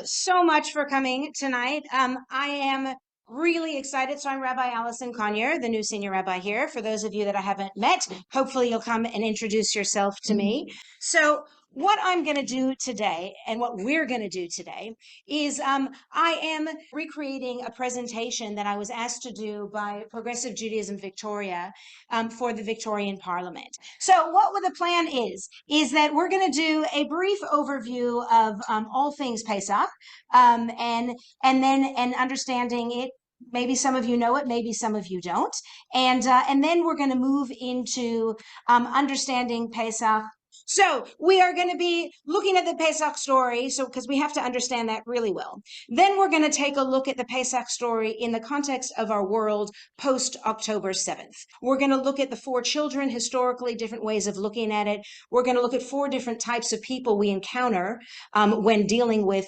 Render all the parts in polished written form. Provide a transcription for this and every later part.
so much for coming tonight. I am really excited. So I'm Rabbi Allison Conyer, the new senior rabbi here. For those of you that I haven't met, hopefully you'll come and introduce yourself to me. So what I'm going to do today and what we're going to do today is I am recreating a presentation that I was asked to do by Progressive Judaism Victoria for the Victorian Parliament. So what the plan is that we're going to do a brief overview of all things Pesach and then understanding it. Maybe some of you know it, maybe some of you don't. And then we're going to move into understanding Pesach. So we are going to be looking at the Pesach story, so because we have to understand that really well. Then we're going to take a look at the Pesach story in the context of our world post October 7th. We're going to look at the four children, historically different ways of looking at it. We're going to look at four different types of people we encounter when dealing with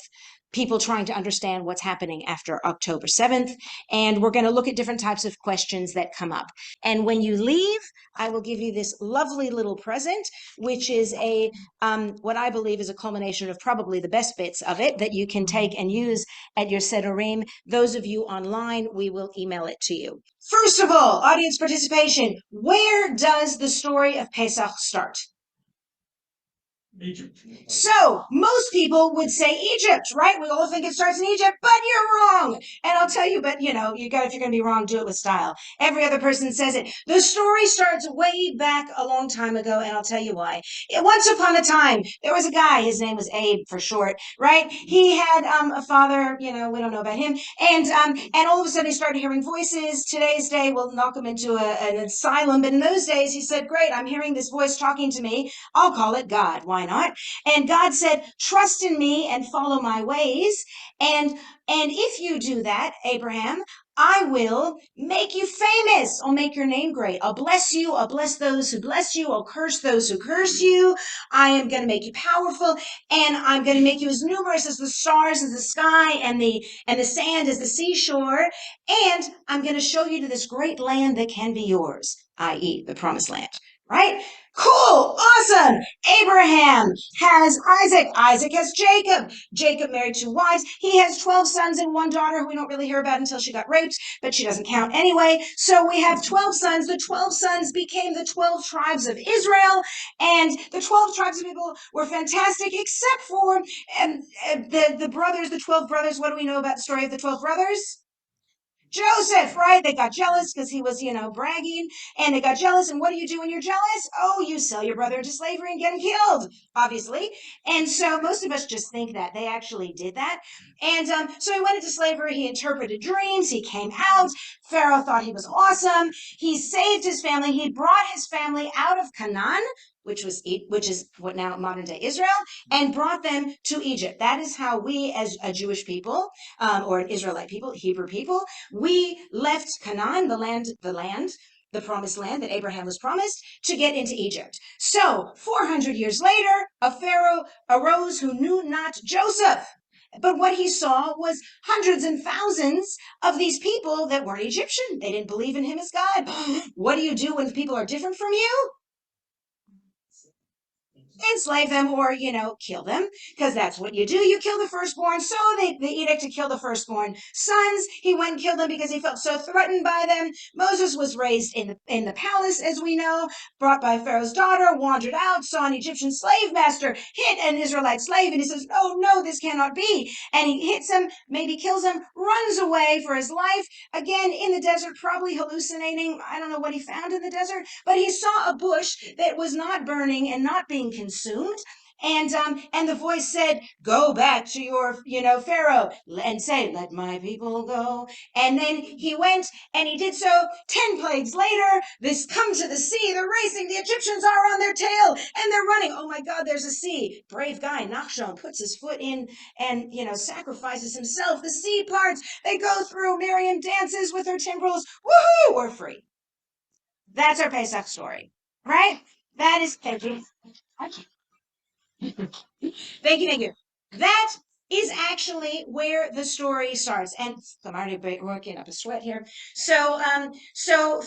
people trying to understand what's happening after October 7th. And we're going to look at different types of questions that come up. And when you leave, I will give you this lovely little present, which is a what I believe is a culmination of probably the best bits of it that you can take and use at your Sedorim. Those of you online, we will email it to you. First of all, audience participation. Where does the story of Pesach start? Egypt. So most people would say Egypt, right? We all think it starts in Egypt, but you're wrong. And I'll tell you, but if you're going to be wrong, do it with style. Every other person says it. The story starts way back a long time ago, and I'll tell you why. Once upon a time, there was a guy, his name was Abe for short, right? He had a father, we don't know about him. And all of a sudden he started hearing voices. Today's day will knock him into an asylum. But in those days, he said, great, I'm hearing this voice talking to me. I'll call it God. Why not? And God said, trust in me and follow my ways. And if you do that, Abraham, I will make you famous. I'll make your name great. I'll bless you. I'll bless those who bless you. I'll curse those who curse you. I am going to make you powerful, and I'm going to make you as numerous as the stars of the sky and the sand as the seashore. And I'm going to show you to this great land that can be yours, i.e. the promised land. Right? Cool. Awesome. Abraham has Isaac. Isaac has Jacob. Jacob married two wives. He has 12 sons and one daughter who we don't really hear about until she got raped, but she doesn't count anyway. So we have 12 sons. The 12 sons became the 12 tribes of Israel, and the 12 tribes of people were fantastic, except for the brothers, the 12 brothers. What do we know about the story of the 12 brothers? Joseph, right? They got jealous because he was, bragging, and they got jealous. And what do you do when you're jealous? Oh, you sell your brother into slavery and get him killed, obviously. And so most of us just think that they actually did that. And so he went into slavery. He interpreted dreams. He came out. Pharaoh thought he was awesome. He saved his family. He brought his family out of Canaan, which is what now modern day Israel, and brought them to Egypt. That is how we, as a Jewish people, or an Israelite people, Hebrew people, we left Canaan, the promised land that Abraham was promised, to get into Egypt. So 400 years later, a Pharaoh arose who knew not Joseph. But what he saw was hundreds and thousands of these people that weren't Egyptian. They didn't believe in him as God. What do you do when people are different from you? Enslave them or, kill them, because that's what you do. You kill the firstborn. So the edict to kill the firstborn sons, he went and killed them because he felt so threatened by them. Moses was raised in the palace, as we know, brought by Pharaoh's daughter, wandered out, saw an Egyptian slave master hit an Israelite slave, and he says, oh, no, this cannot be. And he hits him, maybe kills him, runs away for his life, again in the desert, probably hallucinating. I don't know what he found in the desert, but he saw a bush that was not burning and not being consumed. And the voice said, go back to your, Pharaoh and say, let my people go. And then he went and he did so. 10 plagues later, this come to the sea. They're racing. The Egyptians are on their tail and they're running. Oh my God, there's a sea. Brave guy, Nachshon, puts his foot in and, sacrifices himself. The sea parts. They go through. Miriam dances with her timbrels. Woohoo, we're free. That's our Pesach story, right? That is, thank you. Thank you. That is actually where the story starts. And I'm already working up a sweat here. So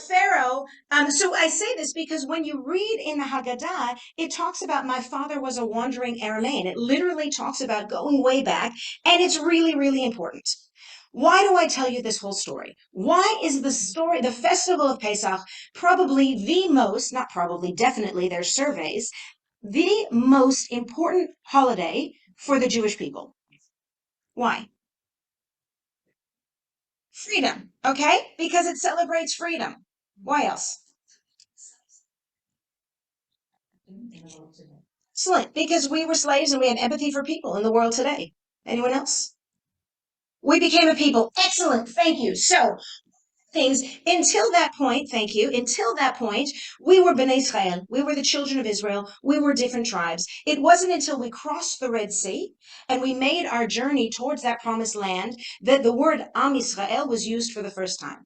Pharaoh, so I say this because when you read in the Haggadah, it talks about my father was a wandering Aramean. It literally talks about going way back, and it's really, really important. Why do I tell you this whole story? Why is the story, the festival of Pesach, probably the most, not probably, definitely, there's surveys, the most important holiday for the Jewish people? Why? Freedom, okay? Because it celebrates freedom. Why else? Excellent. Because we were slaves and we have empathy for people in the world today. Anyone else? We became a people. Excellent. Thank you. So, things until that point, thank you, until that point, we were Bnei Israel. We were the children of Israel. We were different tribes. It wasn't until we crossed the Red Sea and we made our journey towards that promised land that the word Am Israel was used for the first time.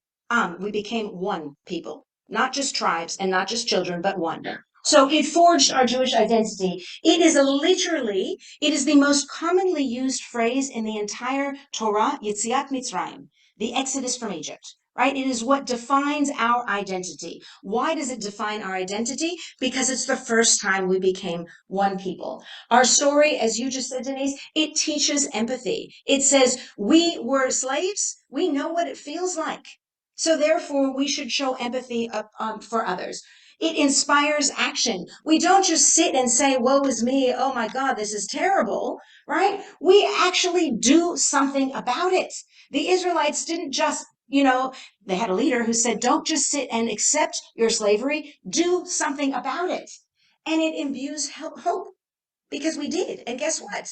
We became one people, not just tribes and not just children, but one. So it forged our Jewish identity. It is literally, it is the most commonly used phrase in the entire Torah, Yetziat Mitzrayim, the Exodus from Egypt, right? It is what defines our identity. Why does it define our identity? Because it's the first time we became one people. Our story, as you just said, Denise, it teaches empathy. It says we were slaves. We know what it feels like. So therefore, we should show empathy for others. It inspires action. We don't just sit and say, woe is me. Oh my God, this is terrible, right? We actually do something about it. The Israelites didn't just, they had a leader who said, don't just sit and accept your slavery, do something about it. And it imbues hope because we did. And guess what?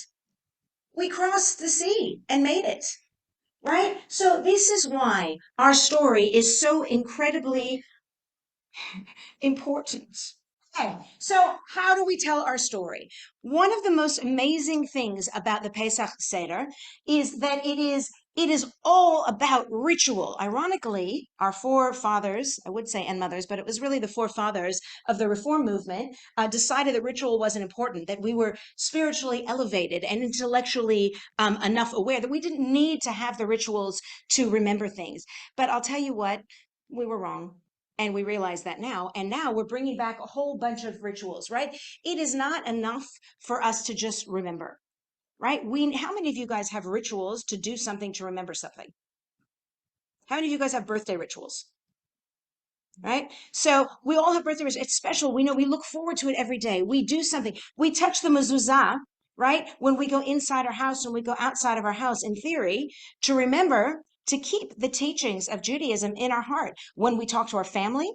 We crossed the sea and made it, right? So this is why our story is so incredibly important. Okay, so how do we tell our story? One of the most amazing things about the Pesach Seder is that it is all about ritual. Ironically, our forefathers, I would say and mothers, but it was really the forefathers of the Reform movement, decided that ritual wasn't important, that we were spiritually elevated and intellectually enough aware that we didn't need to have the rituals to remember things. But I'll tell you what, we were wrong. And we realize that now. And now we're bringing back a whole bunch of rituals, right? It is not enough for us to just remember, right? How many of you guys have rituals to do something to remember something? How many of you guys have birthday rituals? Right? So we all have birthday rituals. It's special. We know we look forward to it every day. We do something. We touch the mezuzah, right? When we go inside our house and we go outside of our house, in theory, to remember to keep the teachings of Judaism in our heart when we talk to our family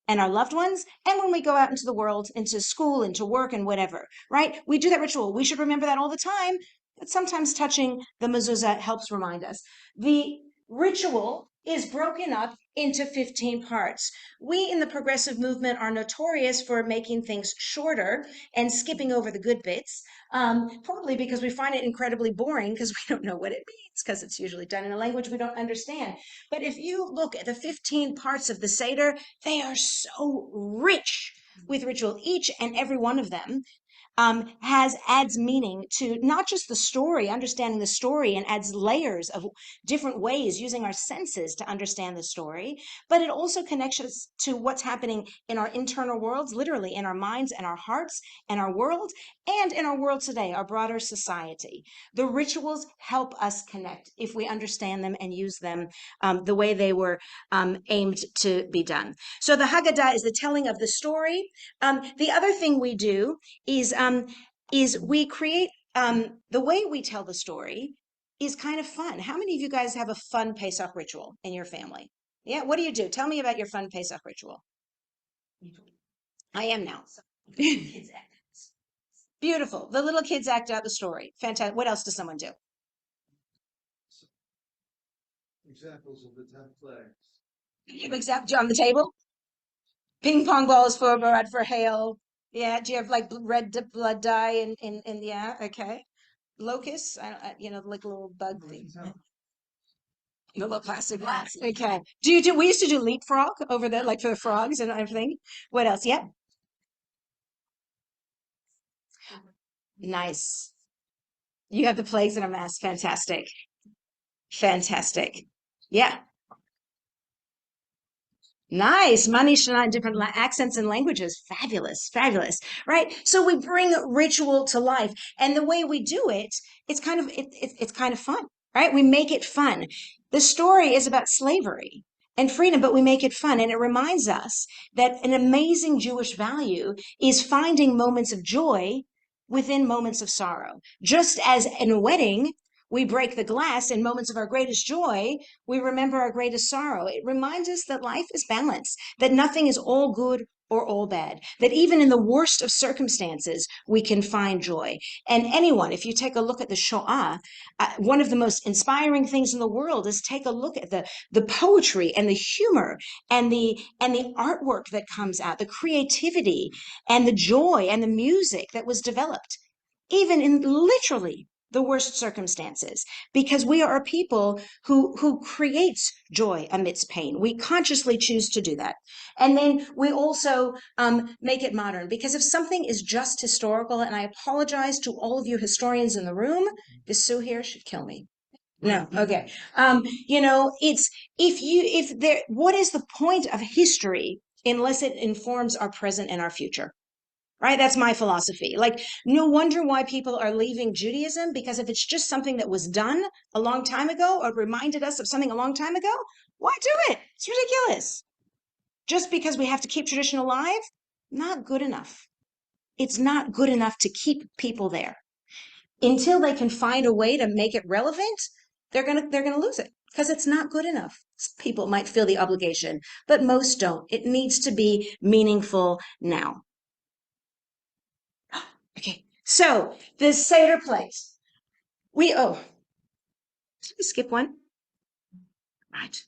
and our loved ones, and when we go out into the world, into school, into work, and whatever, right? We do that ritual. We should remember that all the time, but sometimes touching the mezuzah helps remind us. The ritual is broken up into 15 parts. We in the progressive movement are notorious for making things shorter and skipping over the good bits, probably because we find it incredibly boring because we don't know what it means, because it's usually done in a language we don't understand. But if you look at the 15 parts of the Seder, they are so rich with ritual. Each and every one of them adds meaning to not just the story, understanding the story, and adds layers of different ways using our senses to understand the story, but it also connects us to what's happening in our internal worlds, literally in our minds and our hearts and our world, and in our world today, our broader society. The rituals help us connect if we understand them and use them the way they were aimed to be done. So the Haggadah is the telling of the story. The other thing we do is we create the way we tell the story is kind of fun. How many of you guys have a fun Pesach ritual in your family? Yeah, what do you do? Tell me about your fun Pesach ritual. I am now. Beautiful. The little kids act out the story. Fantastic. What else does someone do? Examples of the 10 plagues. You have example on the table? Ping pong balls for hail. Yeah. Do you have like red blood dye in yeah? Okay. Locusts, like a little bug thing. The little plastic glass. Okay. We used to do leapfrog over there, like for the frogs and everything. What else? Yep. Nice. You have the plagues in a mass. Fantastic. Fantastic. Yeah. Nice. Manishna in different accents and languages. Fabulous. Fabulous. Right. So we bring ritual to life. And the way we do it, it's kind of fun, right? We make it fun. The story is about slavery and freedom, but we make it fun. And it reminds us that an amazing Jewish value is finding moments of joy within moments of sorrow. Just as in a wedding, we break the glass in moments of our greatest joy, we remember our greatest sorrow. It reminds us that life is balanced, that nothing is all good or all bad, that even in the worst of circumstances, we can find joy. And anyone, if you take a look at the Shoah, one of the most inspiring things in the world is take a look at the poetry and the humor and the artwork that comes out, the creativity and the joy and the music that was developed even in literally the worst circumstances, because we are a people who creates joy amidst pain. We consciously choose to do that. And then we also make it modern, because if something is just historical, and I apologize to all of you historians in the room, this Sue here should kill me. No, okay. It's if there, what is the point of history unless it informs our present and our future? Right? That's my philosophy. Like, no wonder why people are leaving Judaism, because if it's just something that was done a long time ago or reminded us of something a long time ago, why do it? It's ridiculous. Just because we have to keep tradition alive, not good enough. It's not good enough to keep people there. Until they can find a way to make it relevant, they're gonna lose it because it's not good enough. Some people might feel the obligation, but most don't. It needs to be meaningful now. Okay, so the Seder plate. Did we skip one? Right.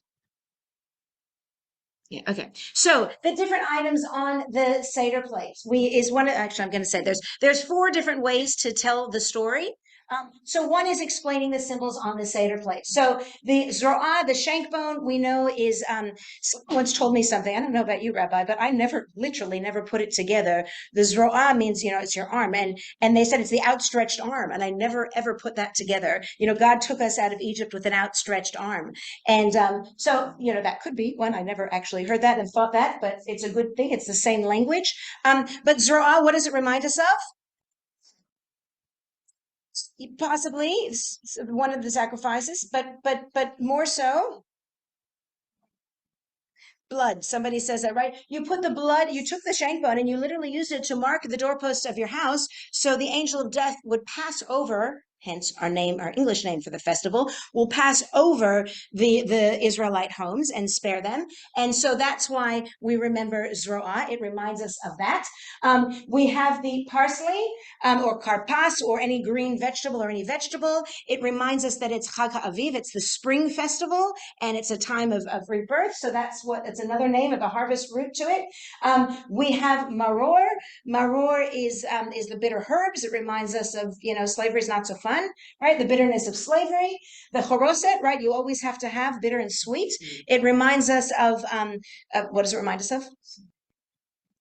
Yeah, okay. So the different items on the Seder plate. Actually, I'm going to say there's four different ways to tell the story. So one is explaining the symbols on the Seder plate. So the zroah, the shank bone, we know is, someone once told me something. I don't know about you, Rabbi, but I literally never put it together. The zroah means, it's your arm. And they said it's the outstretched arm. And I never, ever put that together. God took us out of Egypt with an outstretched arm. And so, that could be one. I never actually heard that and thought that, but it's a good thing. It's the same language. But zroah, what does it remind us of? Possibly it's one of the sacrifices, but more so blood. Somebody says that, right? You put the blood, you took the shank bone and you literally used it to mark the doorpost of your house, so the angel of death would pass over. Hence our English name for the festival, will pass over the Israelite homes and spare them. And so that's why we remember Zroah. It reminds us of that. We have the parsley or karpas or any green vegetable or any vegetable. It reminds us that it's Chag HaAviv, it's the spring festival, and it's a time of rebirth. So it's another name of the harvest root to it. We have maror. Maror is the bitter herbs. It reminds us of, slavery is not so fun. Right? The bitterness of slavery. The choroset, right? You always have to have bitter and sweet. It reminds us of, what does it remind us of?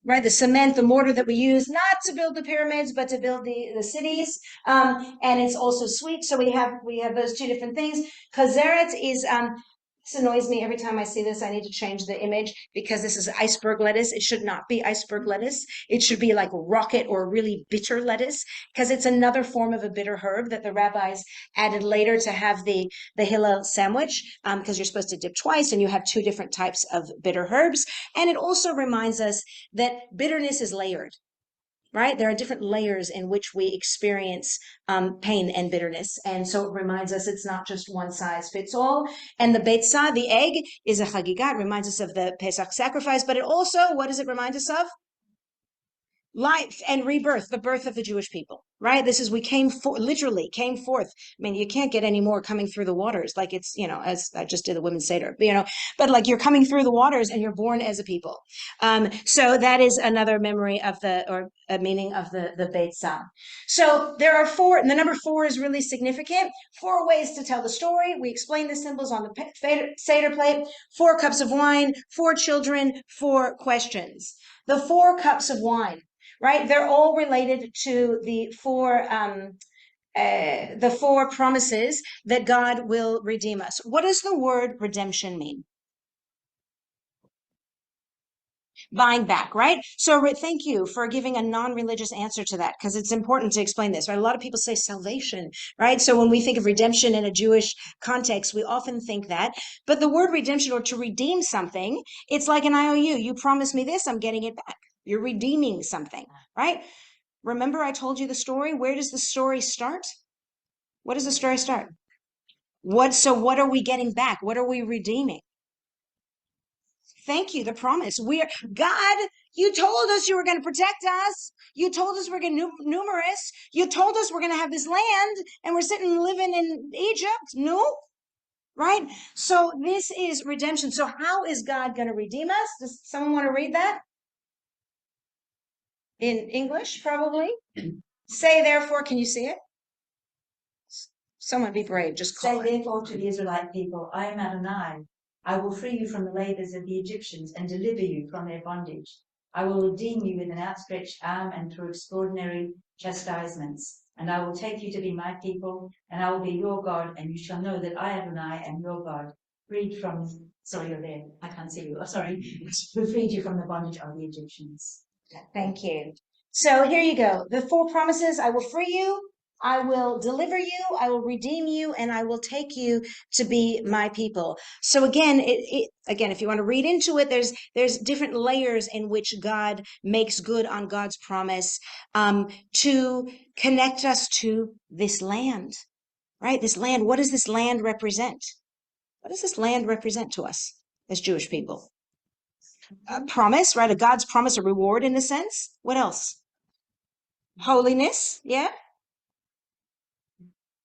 Right, the cement, the mortar that we use, not to build the pyramids, but to build the cities. And it's also sweet. So we have those two different things. Kazeret is this annoys me every time I see this. I need to change the image because this is iceberg lettuce. It should not be iceberg lettuce. It should be like rocket or really bitter lettuce, because it's another form of a bitter herb that the rabbis added later to have the Hillel sandwich, because you're supposed to dip twice and you have two different types of bitter herbs. And it also reminds us that bitterness is layered. Right? There are different layers in which we experience pain and bitterness. And so it reminds us it's not just one size fits all. And the beitzah, the egg, is a chagigah. It reminds us of the Pesach sacrifice, but it also, what does it remind us of? Life and rebirth, the birth of the Jewish people, right? This is, literally came forth. I mean, you can't get any more coming through the waters. Like it's, as I just did the women's Seder, but like you're coming through the waters and you're born as a people. So that is another memory of or a meaning of the Beit Sam. So there are four, and the number four is really significant. Four ways to tell the story. We explain the symbols on the Seder plate. 4 cups of wine, 4 children, 4 questions. The 4 cups of wine. Right? They're all related to the 4 the four promises that God will redeem us. What does the word redemption mean? Buying back, right? So thank you for giving a non-religious answer to that, because it's important to explain this, right? A lot of people say salvation, right? So when we think of redemption in a Jewish context, we often think that, but the word redemption, or to redeem something, it's like an IOU. You promised me this, I'm getting it back. You're redeeming something, right? Remember I told you the story? Where does the story start? What does the story start? So what are we getting back? What are we redeeming? Thank you. The promise. God, you told us you were going to protect us. You told us we're going to numerous. You told us we're going to have this land and we're sitting living in Egypt. No, right? So this is redemption. So how is God going to redeem us? Does someone want to read that? In English, probably. Say therefore, can you see it? Someone be brave, just call Say it. therefore to the Israelite people, I am Adonai. I will free you from the labors of the Egyptians and deliver you from their bondage. I will redeem you with an outstretched arm and through extraordinary chastisements. And I will take you to be my people, and I will be your God, and you shall know that I, Adonai, am your God. Freed from, sorry, you're there. I can't see you. Oh, sorry. Who freed you from the bondage of the Egyptians. Thank you. So here you go. The four promises: I will free you, I will deliver you, I will redeem you, and I will take you to be my people. So again, again, if you want to read into it, there's different layers in which God makes good on God's promise to connect us to this land, right? This land. What does this land represent? What does this land represent to us as Jewish people? A promise, right? A God's promise, a reward in a sense. What else? Holiness, yeah.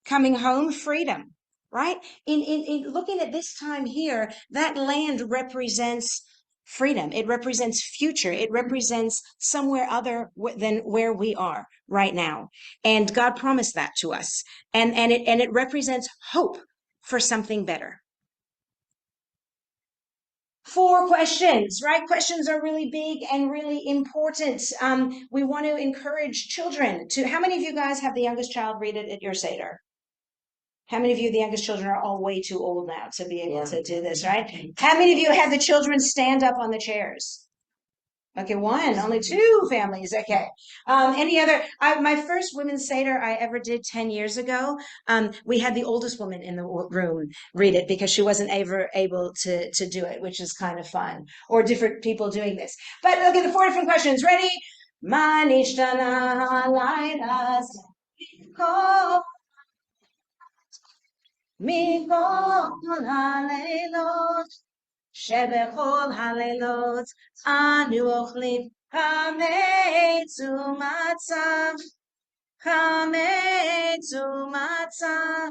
Coming home, freedom, right? In looking at this time here, that land represents freedom. It represents future. It represents somewhere other than where we are right now. And God promised that to us. And it represents hope for something better. 4 questions, right? Questions are really big and really important. We want to encourage children to, how many of you guys have the youngest child read it at your Seder? How many of you, the youngest children, are all way too old now to be able to do this, right? How many of you have the children stand up on the chairs? Okay, one, only 2 families. Okay. Any other? My first women's Seder I ever did 10 years ago. We had the oldest woman in the room read it because she wasn't ever able to do it, which is kind of fun. Or different people doing this. But okay, the 4 different questions. Ready? מכל הלילות, שבכל הלילות אנו אוכלים חמץ ומצה, חמץ ומצה.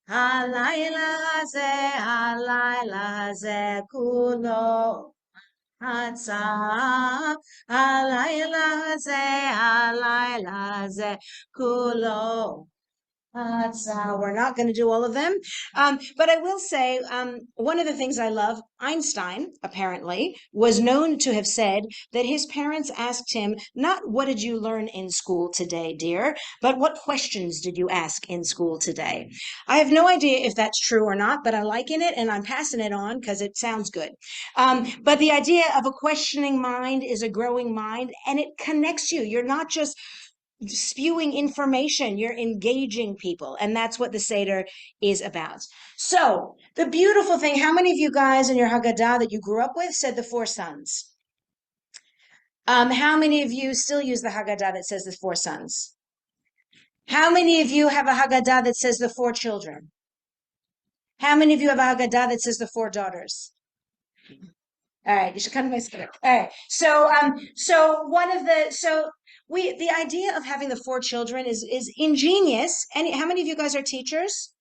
הלילה הזה כולו מצה, הלילה הזה כולו. We're not going to do all of them. But I will say, one of the things I love, Einstein, apparently, was known to have said that his parents asked him, not what did you learn in school today, dear, but what questions did you ask in school today? I have no idea if that's true or not, but I liken it and I'm passing it on because it sounds good. But the idea of a questioning mind is a growing mind, and it connects you. You're not just spewing information, you're engaging people, and that's what the Seder is about. So the beautiful thing, how many of you guys in your Haggadah that you grew up with said the 4 sons? How many of you still use the Haggadah that says the 4 sons? How many of you have a Haggadah that says the 4 children? How many of you have a Haggadah that says the 4 daughters? All right, you should come to my Seder. All right, so the idea of having the 4 children is ingenious. How many of you guys are teachers?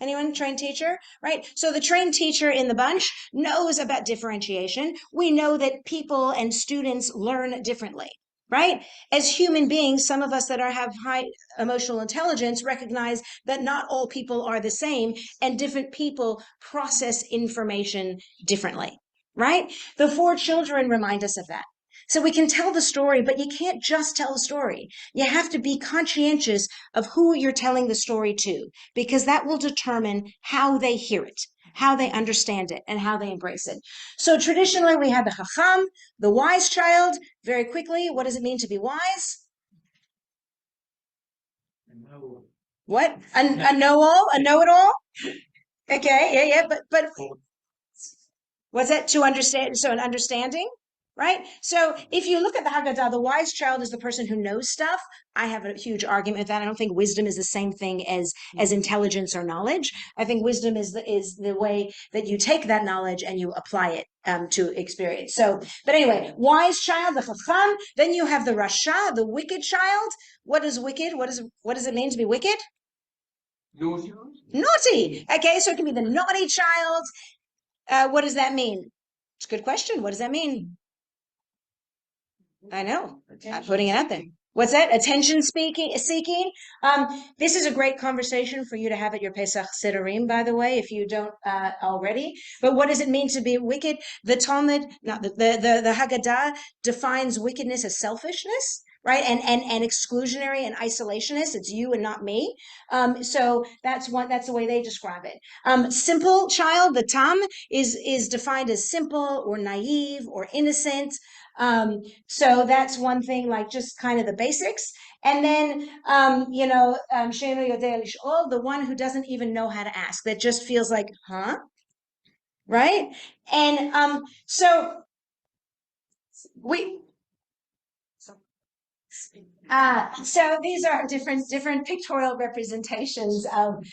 Anyone trained teacher, right? So the trained teacher in the bunch knows about differentiation. We know that people and students learn differently, right? As human beings, some of us that have high emotional intelligence recognize that not all people are the same, and different people process information differently, right? The 4 children remind us of that. So we can tell the story, but you can't just tell the story. You have to be conscientious of who you're telling the story to, because that will determine how they hear it, how they understand it, and how they embrace it. So traditionally, we had the Chacham, the wise child. Very quickly, what does it mean to be wise? What? A know-all? A know-it-all? Okay, yeah, but what's that? To understand, so an understanding, right? So if you look at the Haggadah, the wise child is the person who knows stuff. I have a huge argument with that. I don't think wisdom is the same thing as intelligence or knowledge. I think wisdom is the way that you take that knowledge and you apply it to experience. So, but anyway, wise child, the Chacham. Then you have the Rasha, the wicked child. What is wicked? What does it mean to be wicked? Naughty. Okay, so it can be the naughty child. What does that mean? It's a good question. What does that mean? I know. I'm putting it out there. What's that? Attention seeking. This is a great conversation for you to have at your Pesach Siddurim, by the way, if you don't already. But what does it mean to be wicked? The Talmud, not the Haggadah defines wickedness as selfishness, right? And exclusionary and isolationist. It's you and not me. So that's the way they describe it. Simple child, the Tam, is defined as simple or naive or innocent. So that's one thing, like just kind of the basics. And then, the one who doesn't even know how to ask, that just feels like, huh? Right? And so we so these are different pictorial representations of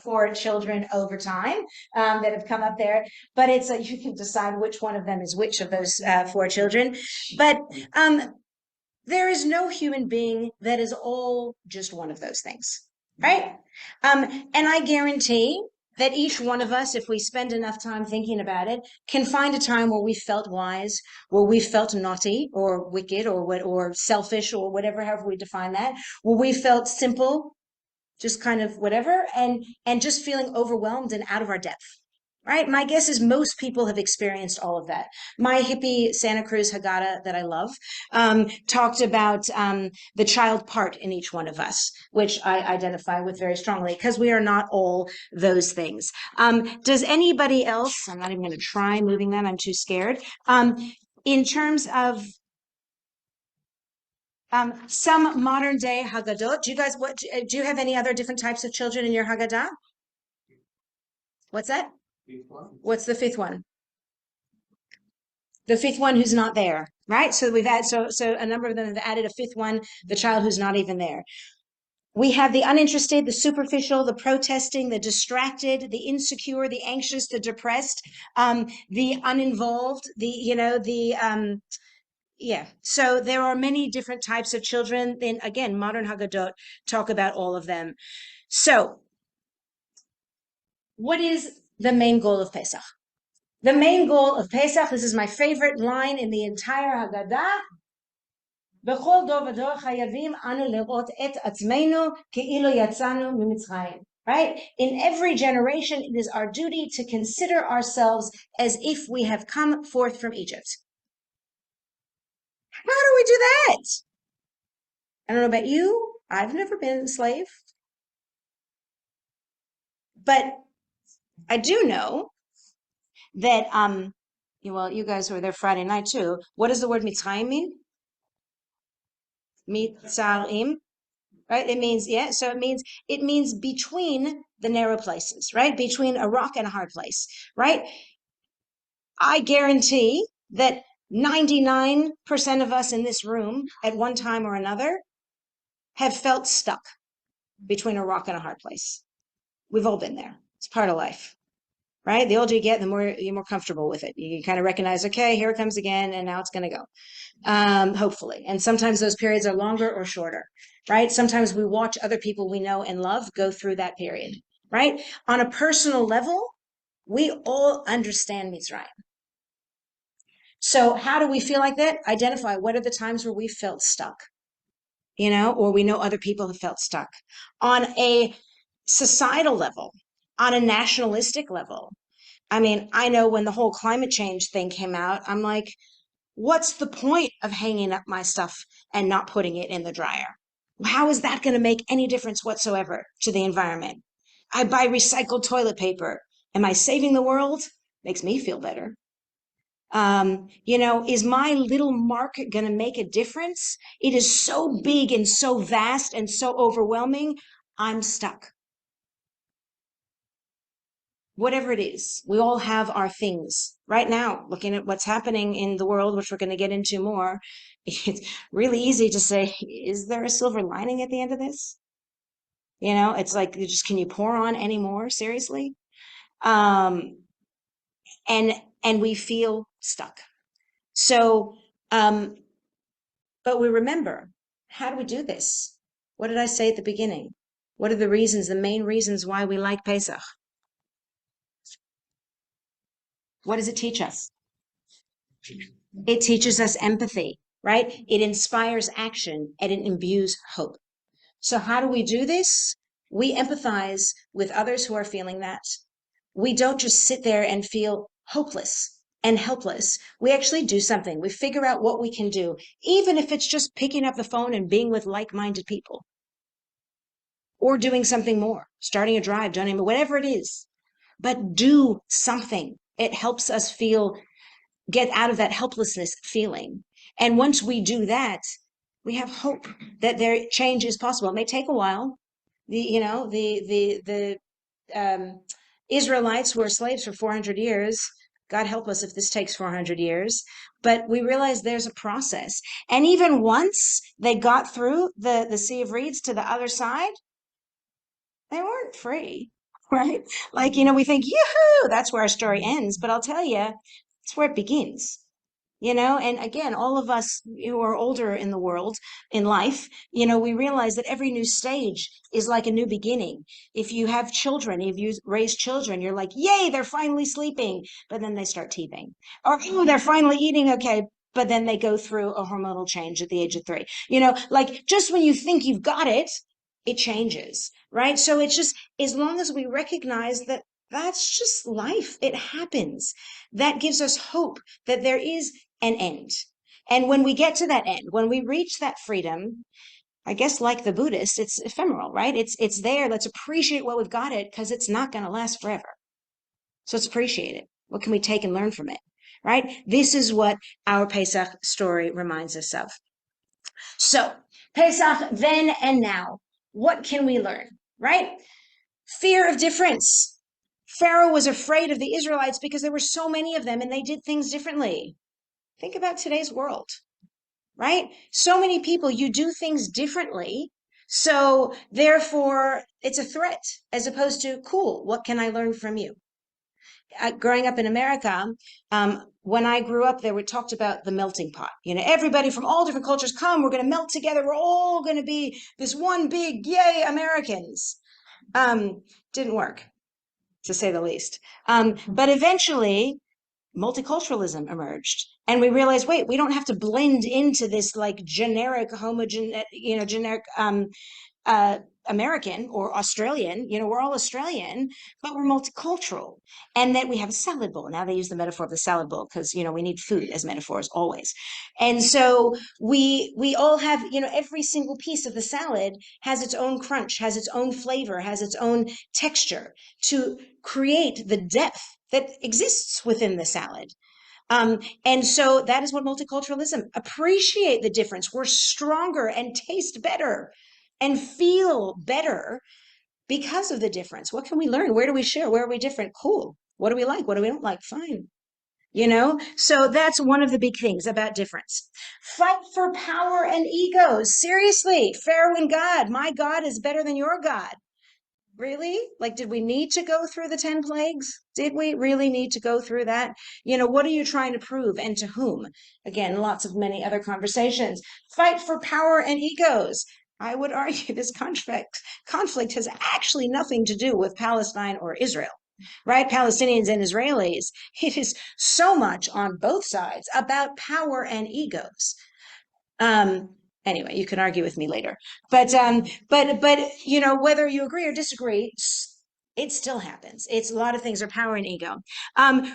for children over time that have come up there. But it's you can decide which one of them is which of those four children. But there is no human being that is all just one of those things, right? And I guarantee that each one of us, if we spend enough time thinking about it, can find a time where we felt wise, where we felt naughty or wicked or selfish or whatever, however we define that, where we felt simple, just kind of whatever, and just feeling overwhelmed and out of our depth. Right? My guess is most people have experienced all of that. My hippie Santa Cruz Haggadah that I love talked about the child part in each one of us, which I identify with very strongly because we are not all those things. Does anybody else, I'm not even going to try moving that, I'm too scared. In terms of some modern day Haggadot, do you have any other different types of children in your Haggadah? What's that? What's the fifth one? The fifth one who's not there, right? So we've had so a number of them have added a fifth one, the child who's not even there. We have the uninterested, the superficial, the protesting, the distracted, the insecure, the anxious, the depressed, the uninvolved, yeah. So there are many different types of children. Then again, modern Haggadot talk about all of them. So what is the main goal of Pesach? The main goal of Pesach, this is my favorite line in the entire Haggadah. בכל דור ודור חייבים אנו לראות את עצמנו כאילו יצאנו ממצרים. Right? In every generation, it is our duty to consider ourselves as if we have come forth from Egypt. How do we do that? I don't know about you. I've never been a slave. But I do know that, you guys were there Friday night too. What does the word Mitzrayim mean? Mitzarim, right? It means, yeah, so it means between the narrow places, right? Between a rock and a hard place, right? I guarantee that 99% of us in this room at one time or another have felt stuck between a rock and a hard place. We've all been there. It's part of life, right? The older you get, the more you're more comfortable with it. You kind of recognize, okay, here it comes again, and now it's going to go. Hopefully. And sometimes those periods are longer or shorter, right? Sometimes we watch other people we know and love go through that period, right? On a personal level, we all understand Mitzrayim. So how do we feel like that? Identify what are the times where we felt stuck, or we know other people have felt stuck. On a societal level, on a nationalistic level, I mean, I know when the whole climate change thing came out, I'm like, What's the point of hanging up my stuff and not putting it in the dryer? How is that going to make any difference whatsoever to the environment? I buy recycled toilet paper. Am I saving the world? Makes me feel better. Is my little market going to make a difference? It is so big and so vast and so overwhelming. I'm stuck. Whatever it is, we all have our things right now. Looking at what's happening in the world, which we're going to get into more, it's really easy to say, is there a silver lining at the end of this? It's like, can you pour on any more? Seriously? Um, and we feel stuck. So, but we remember, how do we do this? What did I say at the beginning? What are the main reasons why we like Pesach? What does it teach us? It teaches us empathy, right? It inspires action and it imbues hope. So how do we do this? We empathize with others who are feeling that. We don't just sit there and feel hopeless and helpless. We actually do something. We figure out what we can do, even if it's just picking up the phone and being with like-minded people, or doing something more, starting a drive, donating, whatever it is. But do something. It helps us get out of that helplessness feeling. And once we do that, we have hope that change is possible. It may take a while. The Israelites were slaves for 400 years. God help us if this takes 400 years. But we realize there's a process. And even once they got through the Sea of Reeds to the other side, they weren't free, right? Like, we think, yoo-hoo, that's where our story ends. But I'll tell you, it's where it begins. And again, all of us who are older in the world, in life, we realize that every new stage is like a new beginning. If you have children, if you raise children, you're like, yay, they're finally sleeping, but then they start teething. Or, oh, they're finally eating okay, but then they go through a hormonal change at the age of 3. Like just when you think you've got it, it changes, right? So it's just, as long as we recognize that that's just life, it happens. That gives us hope that there is an end. And when we get to that end, when we reach that freedom, I guess like the Buddhist, it's ephemeral, right? It's there. Let's appreciate what we've got it because it's not going to last forever. So let's appreciate it. What can we take and learn from it, right? This is what our Pesach story reminds us of. So Pesach then and now, what can we learn, right? Fear of difference. Pharaoh was afraid of the Israelites because there were so many of them and they did things differently. Think about today's world, right? So many people, you do things differently. So therefore, it's a threat as opposed to, cool, what can I learn from you? Growing up in America, when I grew up, they were talked about the melting pot. Everybody from all different cultures come, we're going to melt together. We're all going to be this one big, yay, Americans. Didn't work, to say the least. But eventually, multiculturalism emerged, and we realized, wait, we don't have to blend into this like generic generic American or Australian. We're all Australian, but we're multicultural. And that we have a salad bowl. Now they use the metaphor of the salad bowl because we need food as metaphors always. And so we all have, every single piece of the salad has its own crunch, has its own flavor, has its own texture to create the depth that exists within the salad. And so that is what multiculturalism, appreciate the difference. We're stronger and taste better and feel better because of the difference. What can we learn? Where do we share? Where are we different? Cool. What do we like? What do we don't like? Fine. So that's one of the big things about difference. Fight for power and egos. Seriously, Pharaoh and God. My God is better than your God. Really? Like, did we need to go through the 10 plagues? Did we really need to go through that? What are you trying to prove and to whom? Again, lots of many other conversations. Fight for power and egos. I would argue this conflict has actually nothing to do with Palestine or Israel, right? Palestinians and Israelis. It is so much on both sides about power and egos. Anyway, you can argue with me later, but whether you agree or disagree, it still happens. It's a lot of things are power and ego.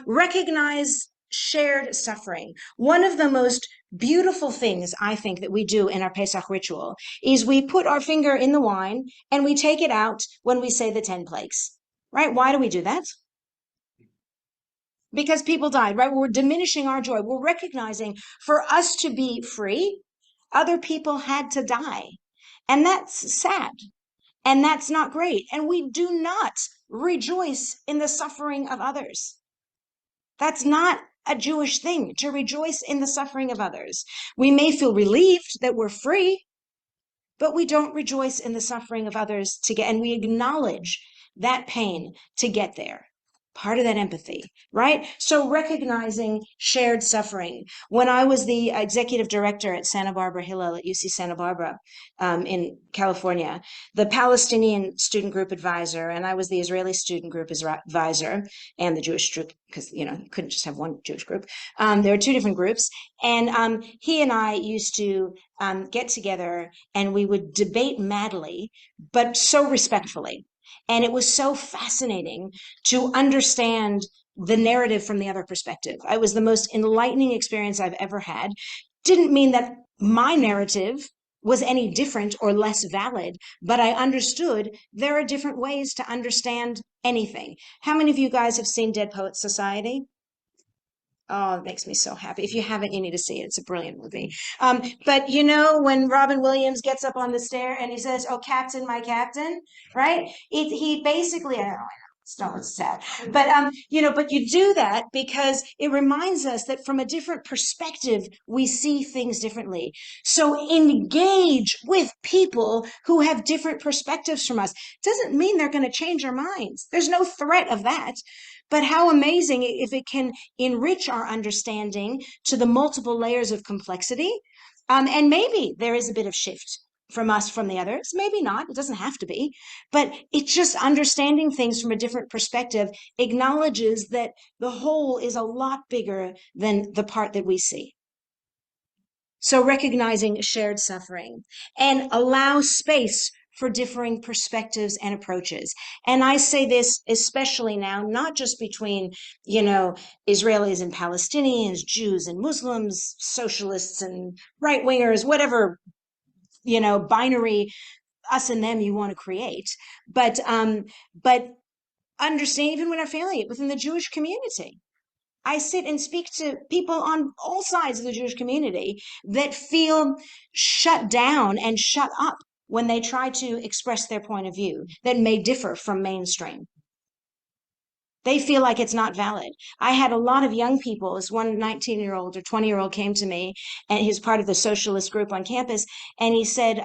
Recognize shared suffering. One of the most beautiful things I think that we do in our Pesach ritual is we put our finger in the wine and we take it out when we say the 10 plagues, right? Why do we do that? Because people died, right? We're diminishing our joy. We're recognizing for us to be free, other people had to die. And that's sad. And that's not great. And we do not rejoice in the suffering of others. That's not a Jewish thing to rejoice in the suffering of others. We may feel relieved that we're free, but we don't rejoice in the suffering of others to get, and we acknowledge that pain to get there. Part of that empathy, right? So recognizing shared suffering. When I was the executive director at Santa Barbara Hillel at UC Santa Barbara in California, the Palestinian student group advisor, and I was the Israeli student group advisor and the Jewish group, because, you couldn't just have one Jewish group. There were two different groups. And he and I used to get together and we would debate madly, but so respectfully. And it was so fascinating to understand the narrative from the other perspective. It was the most enlightening experience I've ever had. Didn't mean that my narrative was any different or less valid, but I understood there are different ways to understand anything. How many of you guys have seen Dead Poets Society? Oh, it makes me so happy. If you haven't, you need to see it. It's a brilliant movie. But when Robin Williams gets up on the stair and he says, "Oh, Captain, my Captain," right? He basically, I know, it's sad. But but you do that because it reminds us that from a different perspective, we see things differently. So engage with people who have different perspectives from us. Doesn't mean they're going to change our minds. There's no threat of that. But how amazing if it can enrich our understanding to the multiple layers of complexity. And maybe there is a bit of shift from us from the others. Maybe not. It doesn't have to be. But it's just understanding things from a different perspective acknowledges that the whole is a lot bigger than the part that we see. So recognizing shared suffering and allow space for differing perspectives and approaches. And I say this especially now, not just between, Israelis and Palestinians, Jews and Muslims, socialists and right wingers, whatever, binary us and them you want to create, but understand even within our family, within the Jewish community. I sit and speak to people on all sides of the Jewish community that feel shut down and shut up when they try to express their point of view that may differ from mainstream. They feel like it's not valid. I had a lot of young people. This one 19-year-old or 20-year-old came to me, and he's part of the socialist group on campus, and he said,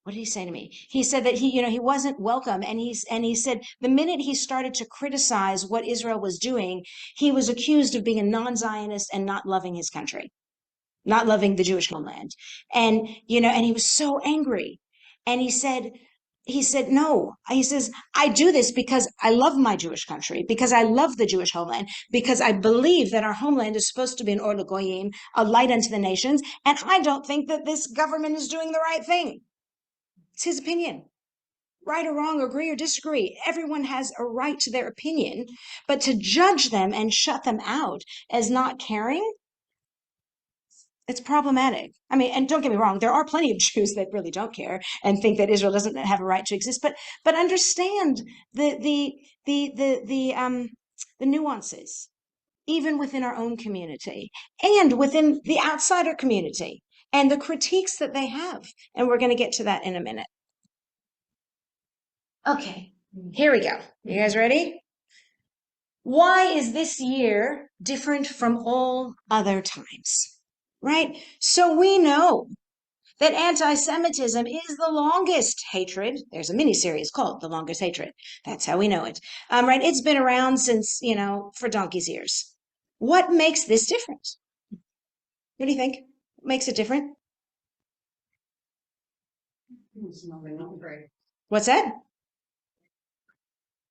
what did he say to me? He said that he wasn't welcome. And he said the minute he started to criticize what Israel was doing, he was accused of being a non-Zionist and not loving his country, not loving the Jewish homeland. And he was so angry. And he said, no, he says, I do this because I love my Jewish country, because I love the Jewish homeland, because I believe that our homeland is supposed to be an or l'goyim, a light unto the nations. And I don't think that this government is doing the right thing. It's his opinion. Right or wrong, agree or disagree. Everyone has a right to their opinion, but to judge them and shut them out as not caring, it's problematic. I mean, and don't get me wrong, there are plenty of Jews that really don't care and think that Israel doesn't have a right to exist, but understand the nuances, even within our own community and within the outsider community and the critiques that they have. And we're going to get to that in a minute. Okay, here we go. You guys ready? Why is this year different from all other times? Right? So we know that anti-Semitism is the longest hatred. There's a miniseries called The Longest Hatred. That's how we know it. Right? It's been around since, for donkey's years. What makes this different? What do you think? What makes it different? What's that?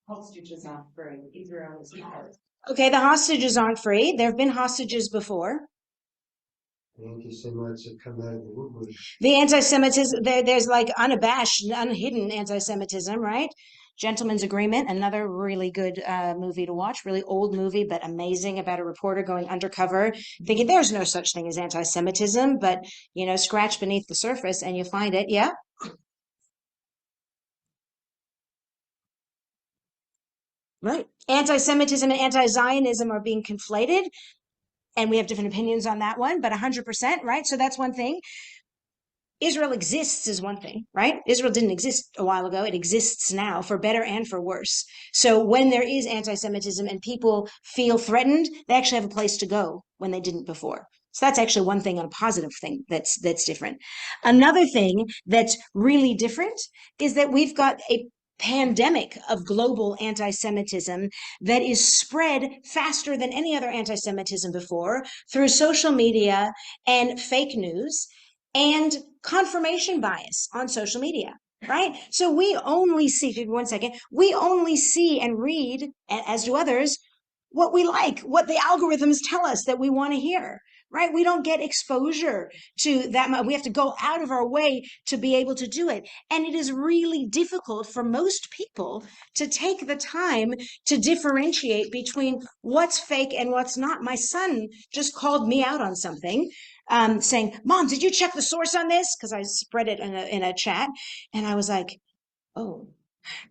Hostages aren't free. Israel is not. Okay, the hostages aren't free. There have been hostages before. Anti-Semites have come out of the woodwork. The anti-Semitism, there's like unabashed, unhidden anti-Semitism, right? Gentleman's Agreement, another really good movie to watch, really old movie, but amazing, about a reporter going undercover, thinking there's no such thing as anti-Semitism, but, scratch beneath the surface and you find it. Yeah. Right. Anti-Semitism and anti-Zionism are being conflated, and we have different opinions on that one, but 100%, right? So that's one thing. Israel exists is one thing, right? Israel didn't exist a while ago. It exists now, for better and for worse. So when there is anti-Semitism and people feel threatened, they actually have a place to go when they didn't before. So that's actually one thing, and a positive thing that's different. Another thing that's really different is that we've got a pandemic of global anti-Semitism that is spread faster than any other anti-Semitism before, through social media and fake news and confirmation bias on social media, right? So we only see, give me 1 second, we only see and read, as do others, what we like, what the algorithms tell us that we want to hear, right? We don't get exposure to that. We have to go out of our way to be able to do it. And it is really difficult for most people to take the time to differentiate between what's fake and what's not. My son just called me out on something, saying, "Mom, did you check the source on this?" Because I spread it in a chat. And I was like, oh.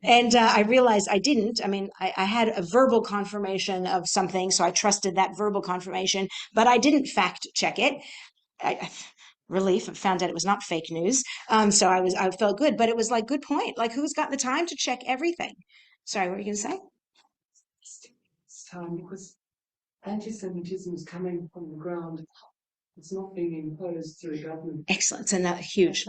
And I realized I didn't. I mean, I had a verbal confirmation of something, so I trusted that verbal confirmation, but I didn't fact check it. Relief, I found out it was not fake news. So I felt good, but it was like, good point. Like, who's got the time to check everything? Sorry, what were you going to say? It's time, because anti-Semitism is coming from the ground. It's not being imposed through government. Excellent. So now huge.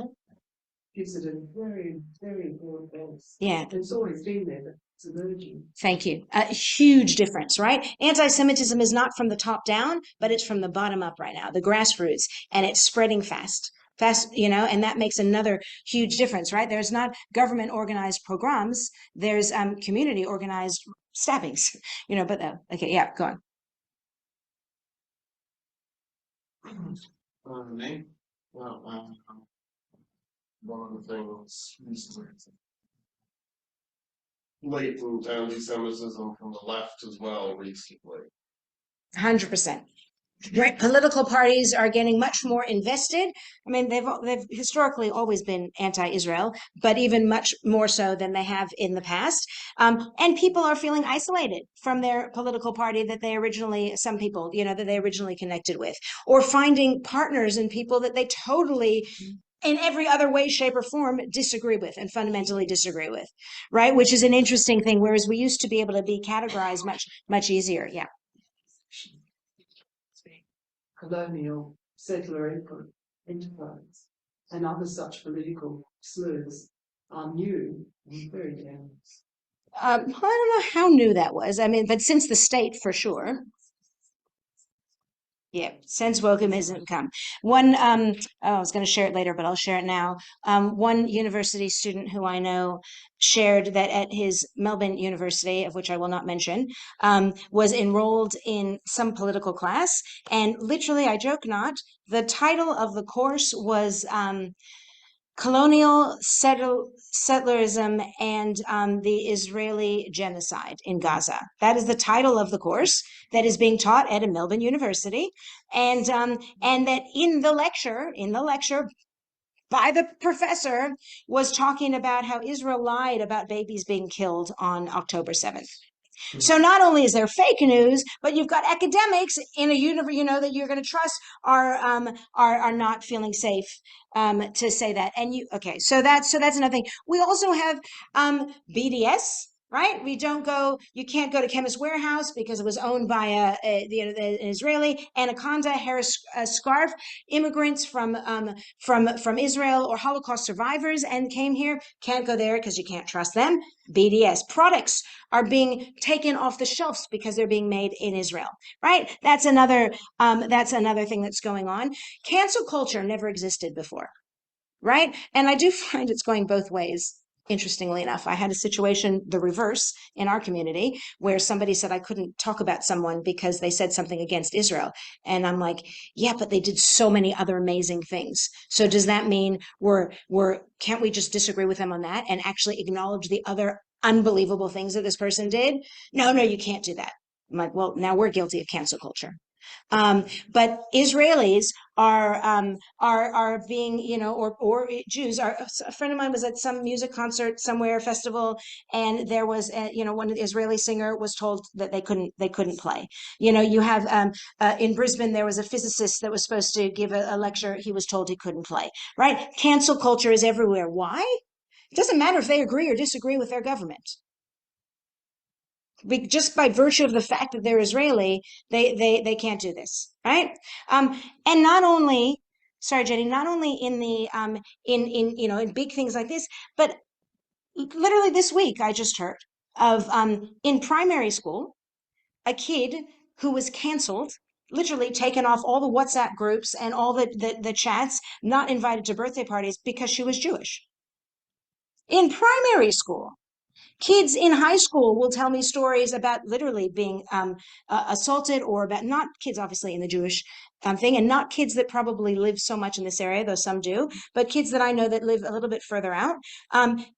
Gives it a very, very broad base. Yeah. It's always been there, but it's emerging. Thank you. A huge difference, right? Anti-Semitism is not from the top down, but it's from the bottom up right now, the grassroots, and it's spreading fast, and that makes another huge difference, right? There's not government organized pogroms. There's community organized stabbings, but okay. Yeah, go on. Me? Well, one of the things recently, blatant anti-Semitism from the left as well recently. 100%. Right. Political parties are getting much more invested. I mean, they've historically always been anti-Israel, but even much more so than they have in the past. And people are feeling isolated from their political party that they originally, some people, that they originally connected with, or finding partners in people that they totally, in every other way, shape, or form, disagree with and fundamentally disagree with, right? Which is an interesting thing, whereas we used to be able to be categorized much easier. Yeah. Colonial settler enterprise and other such political slurs are new and very dangerous. I don't know how new that was. I mean, but since the state, for sure. Yeah, since wokeism come. One, I was going to share it later, but I'll share it now. One university student who I know shared that at his Melbourne University, of which I will not mention, was enrolled in some political class. And literally, I joke not, the title of the course was Colonial Settlerism and the Israeli Genocide in Gaza. That is the title of the course that is being taught at a Melbourne University, and that in the lecture by the professor was talking about how Israel lied about babies being killed on October 7th. So not only is there fake news, but you've got academics in a universe, that you're going to trust are not feeling safe to say that. And so that's another thing. We also have BDS. Right? You can't go to Chemist Warehouse because it was owned by an Israeli. Anaconda, Harris Scarf, immigrants from Israel or Holocaust survivors and came here, can't go there because you can't trust them. BDS products are being taken off the shelves because they're being made in Israel, right? That's another thing that's going on. Cancel culture never existed before, right? And I do find it's going both ways. Interestingly enough, I had a situation, the reverse, in our community where somebody said I couldn't talk about someone because they said something against Israel. And I'm like, yeah, but they did so many other amazing things. So does that mean can't we just disagree with them on that and actually acknowledge the other unbelievable things that this person did. No, you can't do that. I'm like, well, now we're guilty of cancel culture. But Israelis are being, or Jews are. A friend of mine was at some music concert somewhere, festival, and there was, one Israeli singer was told that they couldn't play. You have in Brisbane there was a physicist that was supposed to give a lecture. He was told he couldn't play. Right? Cancel culture is everywhere. Why? It doesn't matter if they agree or disagree with their government. Just by virtue of the fact that they're Israeli, they can't do this, right? And not only, sorry, Jenny, not only in the in big things like this, but literally this week I just heard of in primary school a kid who was canceled, literally taken off all the WhatsApp groups and all the chats, not invited to birthday parties because she was Jewish. In primary school. Kids in high school will tell me stories about literally being assaulted, or about, not kids obviously in the Jewish thing, and not kids that probably live so much in this area, though some do, but kids that I know that live a little bit further out.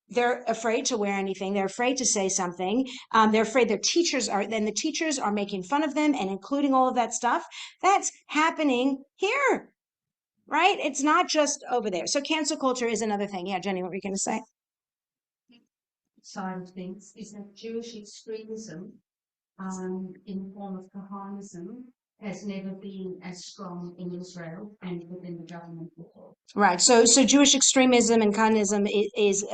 They're afraid to wear anything. They're afraid to say something. They're afraid their teachers are, then the teachers are making fun of them and including all of that stuff. That's happening here, right? It's not just over there. So cancel culture is another thing. Yeah, Jenny, what were you going to say? Side of things is that Jewish extremism in the form of Kahanism has never been as strong in Israel and within the government before. Right. So Jewish extremism and Kahanism is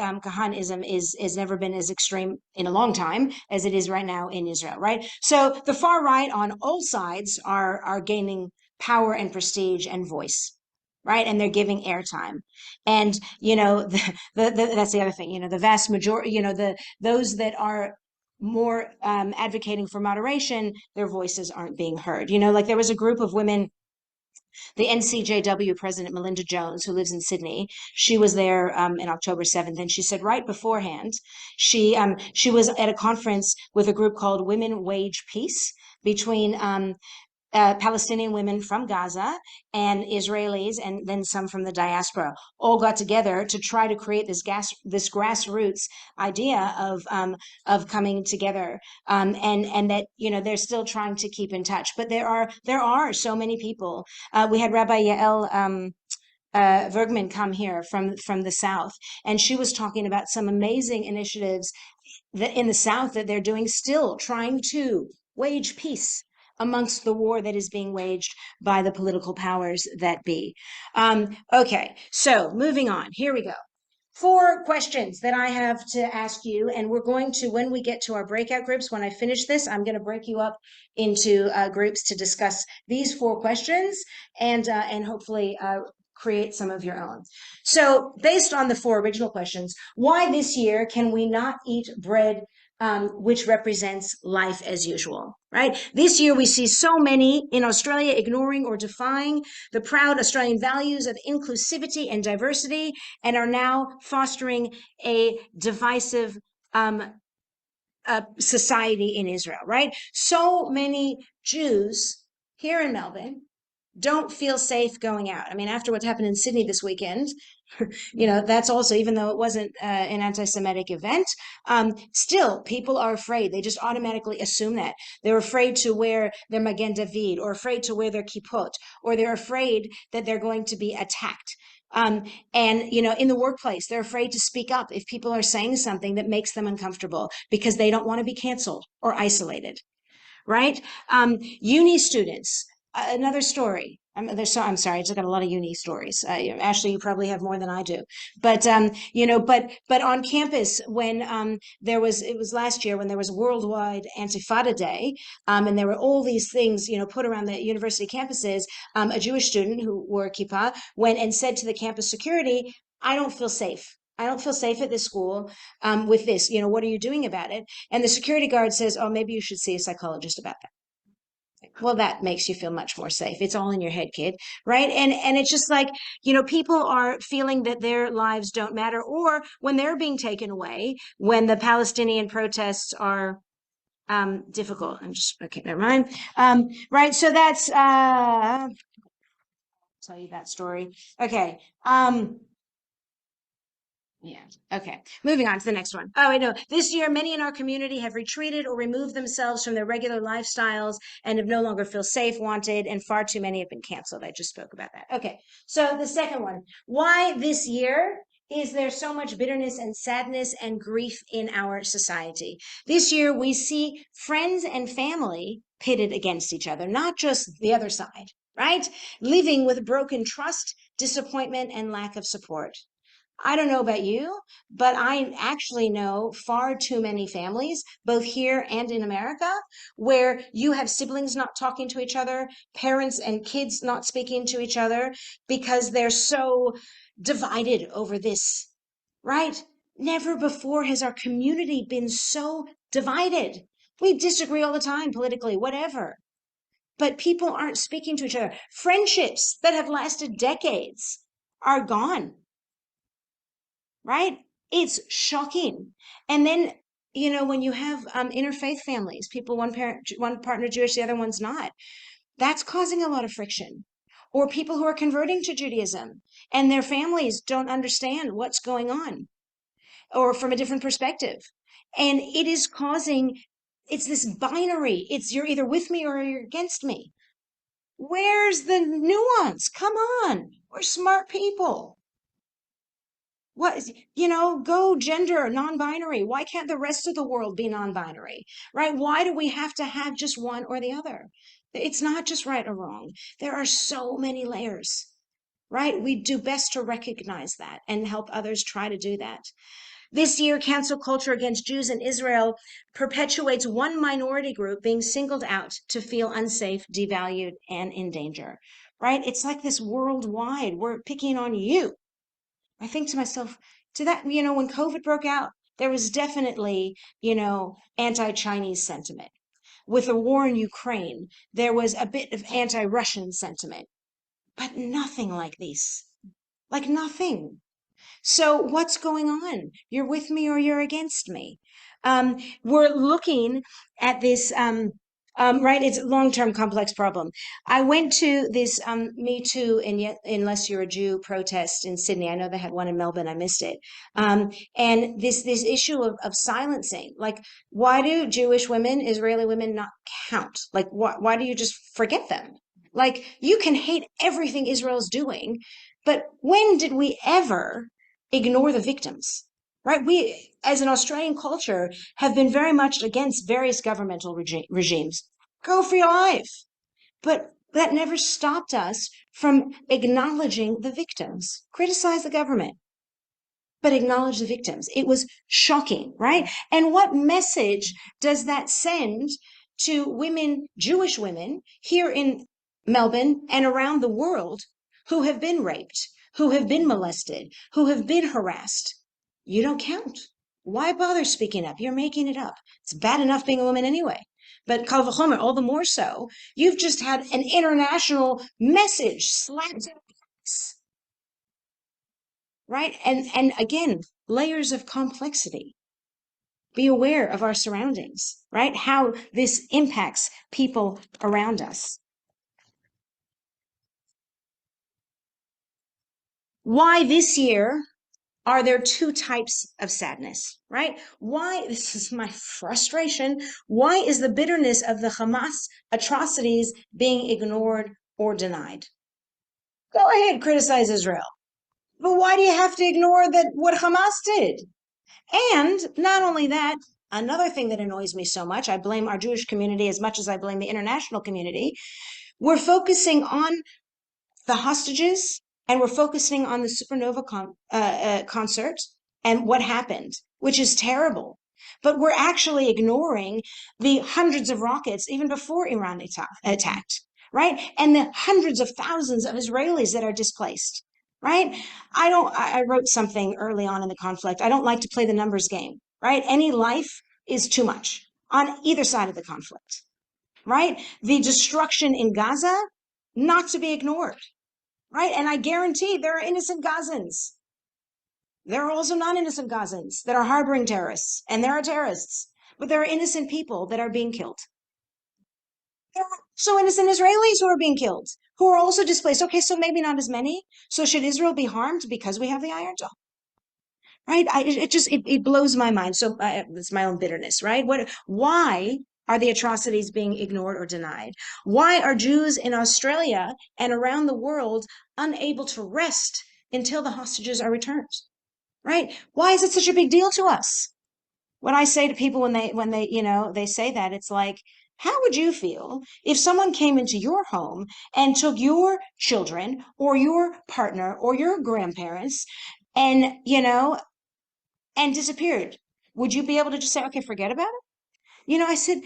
never been as extreme in a long time as it is right now in Israel. Right. So the far right on all sides are gaining power and prestige and voice. Right. And they're giving airtime. And, that's the other thing, the vast majority, those that are more advocating for moderation, their voices aren't being heard. Like there was a group of women, the NCJW president, Melinda Jones, who lives in Sydney. She was there in October 7th, and she said right beforehand, she was at a conference with a group called Women Wage Peace between Palestinian women from Gaza and Israelis, and then some from the diaspora, all got together to try to create this grassroots idea of coming together, and that they're still trying to keep in touch. But there are so many people. We had Rabbi Yael Vergman come here from the South, and she was talking about some amazing initiatives that in the South that they're doing, still trying to wage peace amongst the war that is being waged by the political powers that be. Okay, so moving on. Here we go. 4 questions that I have to ask you, and we're going to, when we get to our breakout groups, when I finish this, I'm going to break you up into groups to discuss these 4 questions and hopefully create some of your own. So based on the 4 original questions, why this year can we not eat bread which represents life as usual, right? This year we see so many in Australia ignoring or defying the proud Australian values of inclusivity and diversity, and are now fostering a divisive society in Israel, right? So many Jews here in Melbourne don't feel safe going out. I mean, after what happened in Sydney this weekend, that's also, even though it wasn't an anti-Semitic event, still people are afraid. They just automatically assume that. They're afraid to wear their Magen David, or afraid to wear their kippot, or they're afraid that they're going to be attacked. And, in the workplace, they're afraid to speak up if people are saying something that makes them uncomfortable because they don't want to be canceled or isolated, right? Uni students, another story. I'm sorry, I just got a lot of uni stories. Ashley, you probably have more than I do. But but on campus, when it was last year when there was Worldwide Antifada Day, and there were all these things put around the university campuses. A Jewish student who wore a kippah went and said to the campus security, "I don't feel safe. I don't feel safe at this school with this. What are you doing about it?" And the security guard says, "Oh, maybe you should see a psychologist about that." Well, that makes you feel much more safe. It's all in your head, kid, right? And it's just like, people are feeling that their lives don't matter, or when they're being taken away, when the Palestinian protests are difficult. Okay, never mind. Right. So that's I'll tell you that story. Okay. Yeah. Okay. Moving on to the next one. Oh, I know. This year, many in our community have retreated or removed themselves from their regular lifestyles and have no longer feel safe, wanted, and far too many have been canceled. I just spoke about that. Okay. So the second one, why this year is there so much bitterness and sadness and grief in our society? This year, we see friends and family pitted against each other, not just the other side, right? Living with broken trust, disappointment, and lack of support. I don't know about you, but I actually know far too many families, both here and in America, where you have siblings not talking to each other, parents and kids not speaking to each other because they're so divided over this, right? Never before has our community been so divided. We disagree all the time politically, whatever. But people aren't speaking to each other. Friendships that have lasted decades are gone, right? It's shocking. And then, when you have interfaith families, people, one partner Jewish, the other one's not, that's causing a lot of friction. Or people who are converting to Judaism and their families don't understand what's going on or from a different perspective. And it is causing, it's this binary. It's you're either with me or you're against me. Where's the nuance? Come on. We're smart people. What, go gender non-binary. Why can't the rest of the world be non-binary, right? Why do we have to have just one or the other? It's not just right or wrong. There are so many layers, right? We do best to recognize that and help others try to do that. This year, cancel culture against Jews in Israel perpetuates one minority group being singled out to feel unsafe, devalued, and in danger, right? It's like this worldwide, we're picking on you. I think to myself, to that, when COVID broke out, there was definitely, anti-Chinese sentiment. With the war in Ukraine, there was a bit of anti-Russian sentiment, but nothing like this, like nothing. So what's going on? You're with me or you're against me. We're looking at this, right? It's a long-term complex problem. I went to this Me Too and Yet Unless You're a Jew protest in Sydney. I know they had one in Melbourne. I missed it. And this issue of silencing, like, why do Jewish women, Israeli women not count? Like, why do you just forget them? Like, you can hate everything Israel's doing, but when did we ever ignore the victims, right? We, as an Australian culture, have been very much against various governmental regimes. Go for your life. But that never stopped us from acknowledging the victims. Criticize the government, but acknowledge the victims. It was shocking, right? And what message does that send to women, Jewish women, here in Melbourne and around the world who have been raped, who have been molested, who have been harassed? You don't count. Why bother speaking up? You're making it up. It's bad enough being a woman anyway. But kal v'chomer, all the more so, you've just had an international message slapped in the face, right? And again, layers of complexity. Be aware of our surroundings, right? How this impacts people around us. Why this year are there two types of sadness, right? Why, this is my frustration, why is the bitterness of the Hamas atrocities being ignored or denied? Go ahead, criticize Israel. But why do you have to ignore what Hamas did? And not only that, another thing that annoys me so much, I blame our Jewish community as much as I blame the international community. We're focusing on the hostages and we're focusing on the supernova concert and what happened, which is terrible. But we're actually ignoring the hundreds of rockets even before Iran attacked, right? And the hundreds of thousands of Israelis that are displaced, right? I wrote something early on in the conflict. I don't like to play the numbers game, right? Any life is too much on either side of the conflict, right? The destruction in Gaza, not to be ignored, right? And I guarantee there are innocent Gazans. There are also non-innocent Gazans that are harboring terrorists, and there are terrorists, but there are innocent people that are being killed. There are also innocent Israelis who are being killed, who are also displaced. Okay, so maybe not as many. So should Israel be harmed because we have the Iron Dome? right? It blows my mind. So it's my own bitterness, right? Why are the atrocities being ignored or denied? Why are Jews in Australia and around the world unable to rest until the hostages are returned, right? Why is it such a big deal to us? When I say to people when they they say that, it's like, how would you feel if someone came into your home and took your children or your partner or your grandparents and and disappeared? Would you be able to just say, okay, forget about it? I said,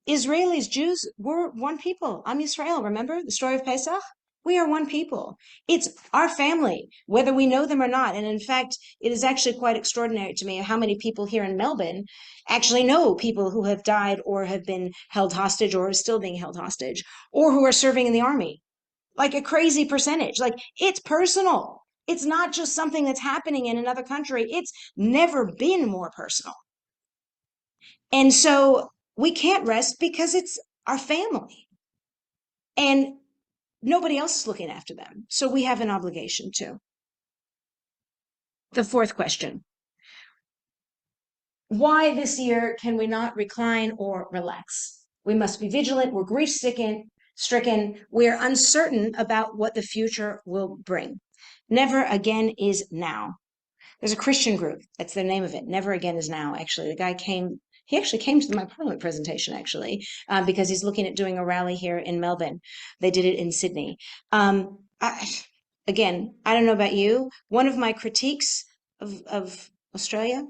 Israelis, Jews, we're one people. I'm Israel. Remember the story of Pesach? We are one people. It's our family, whether we know them or not. And in fact, it is actually quite extraordinary to me how many people here in Melbourne actually know people who have died or have been held hostage or are still being held hostage or who are serving in the army. Like a crazy percentage. Like, it's personal. It's not just something that's happening in another country. It's never been more personal. And so we can't rest because it's our family and nobody else is looking after them. So we have an obligation to. The fourth question: why this year can we not recline or relax? We must be vigilant. We're grief stricken. We're uncertain about what the future will bring. Never again is now. There's a Christian group. That's the name of it. Never Again is Now. Actually, the guy he actually came to my Parliament presentation, actually, because he's looking at doing a rally here in Melbourne. They did it in Sydney. Again, I don't know about you. One of my critiques of Australia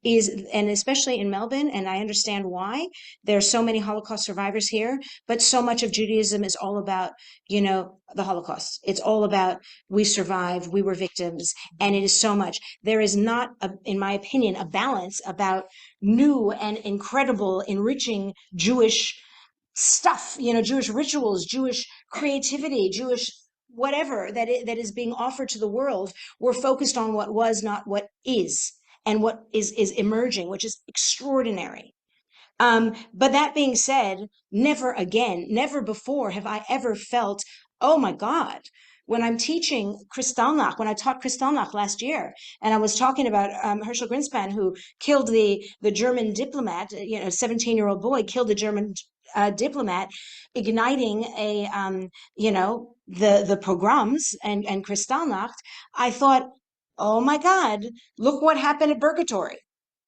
is, and especially in Melbourne, and I understand why, there are so many Holocaust survivors here, but so much of Judaism is all about, the Holocaust. It's all about, we survived, we were victims, and it is so much. There is not, in my opinion, a balance about new and incredible, enriching Jewish stuff, Jewish rituals, Jewish creativity, Jewish whatever that is being offered to the world. We're focused on what was, not what is, and what is emerging, which is extraordinary. But that being said, never again, never before have I ever felt, oh my God, when I'm teaching Kristallnacht, when I taught Kristallnacht last year, and I was talking about Herschel Greenspan, who killed the German diplomat, 17-year-old boy killed the German diplomat, igniting the pogroms and Kristallnacht. I thought, oh my God, look what happened at Purgatory.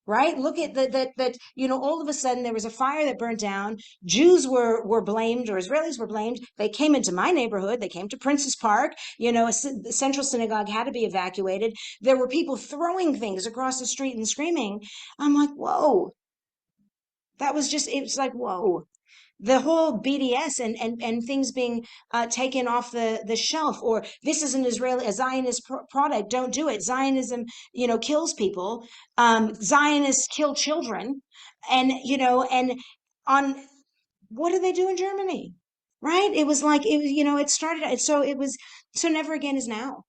Right? Look at that, all of a sudden there was a fire that burned down. Jews were blamed, or Israelis were blamed. They came into my neighborhood. They came to Princess Park. The Central Synagogue had to be evacuated. There were people throwing things across the street and screaming. I'm like, whoa. It was like, whoa. The whole BDS and things being taken off the shelf, or this is a Zionist product, don't do it. Zionism, kills people. Zionists kill children, and on what do they do in Germany, right? It was like it started. So never again is now.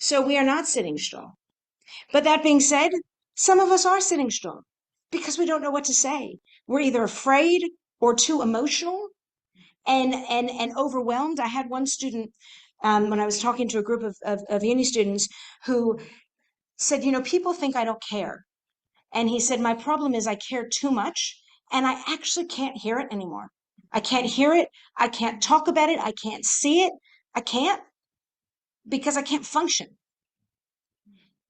So we are not sitting strong. But that being said, some of us are sitting strong because we don't know what to say. We're either afraid or too emotional and overwhelmed. I had one student when I was talking to a group of uni students who said, people think I don't care. And he said, my problem is I care too much and I actually can't hear it anymore. I can't hear it. I can't talk about it. I can't see it. I can't, because I can't function.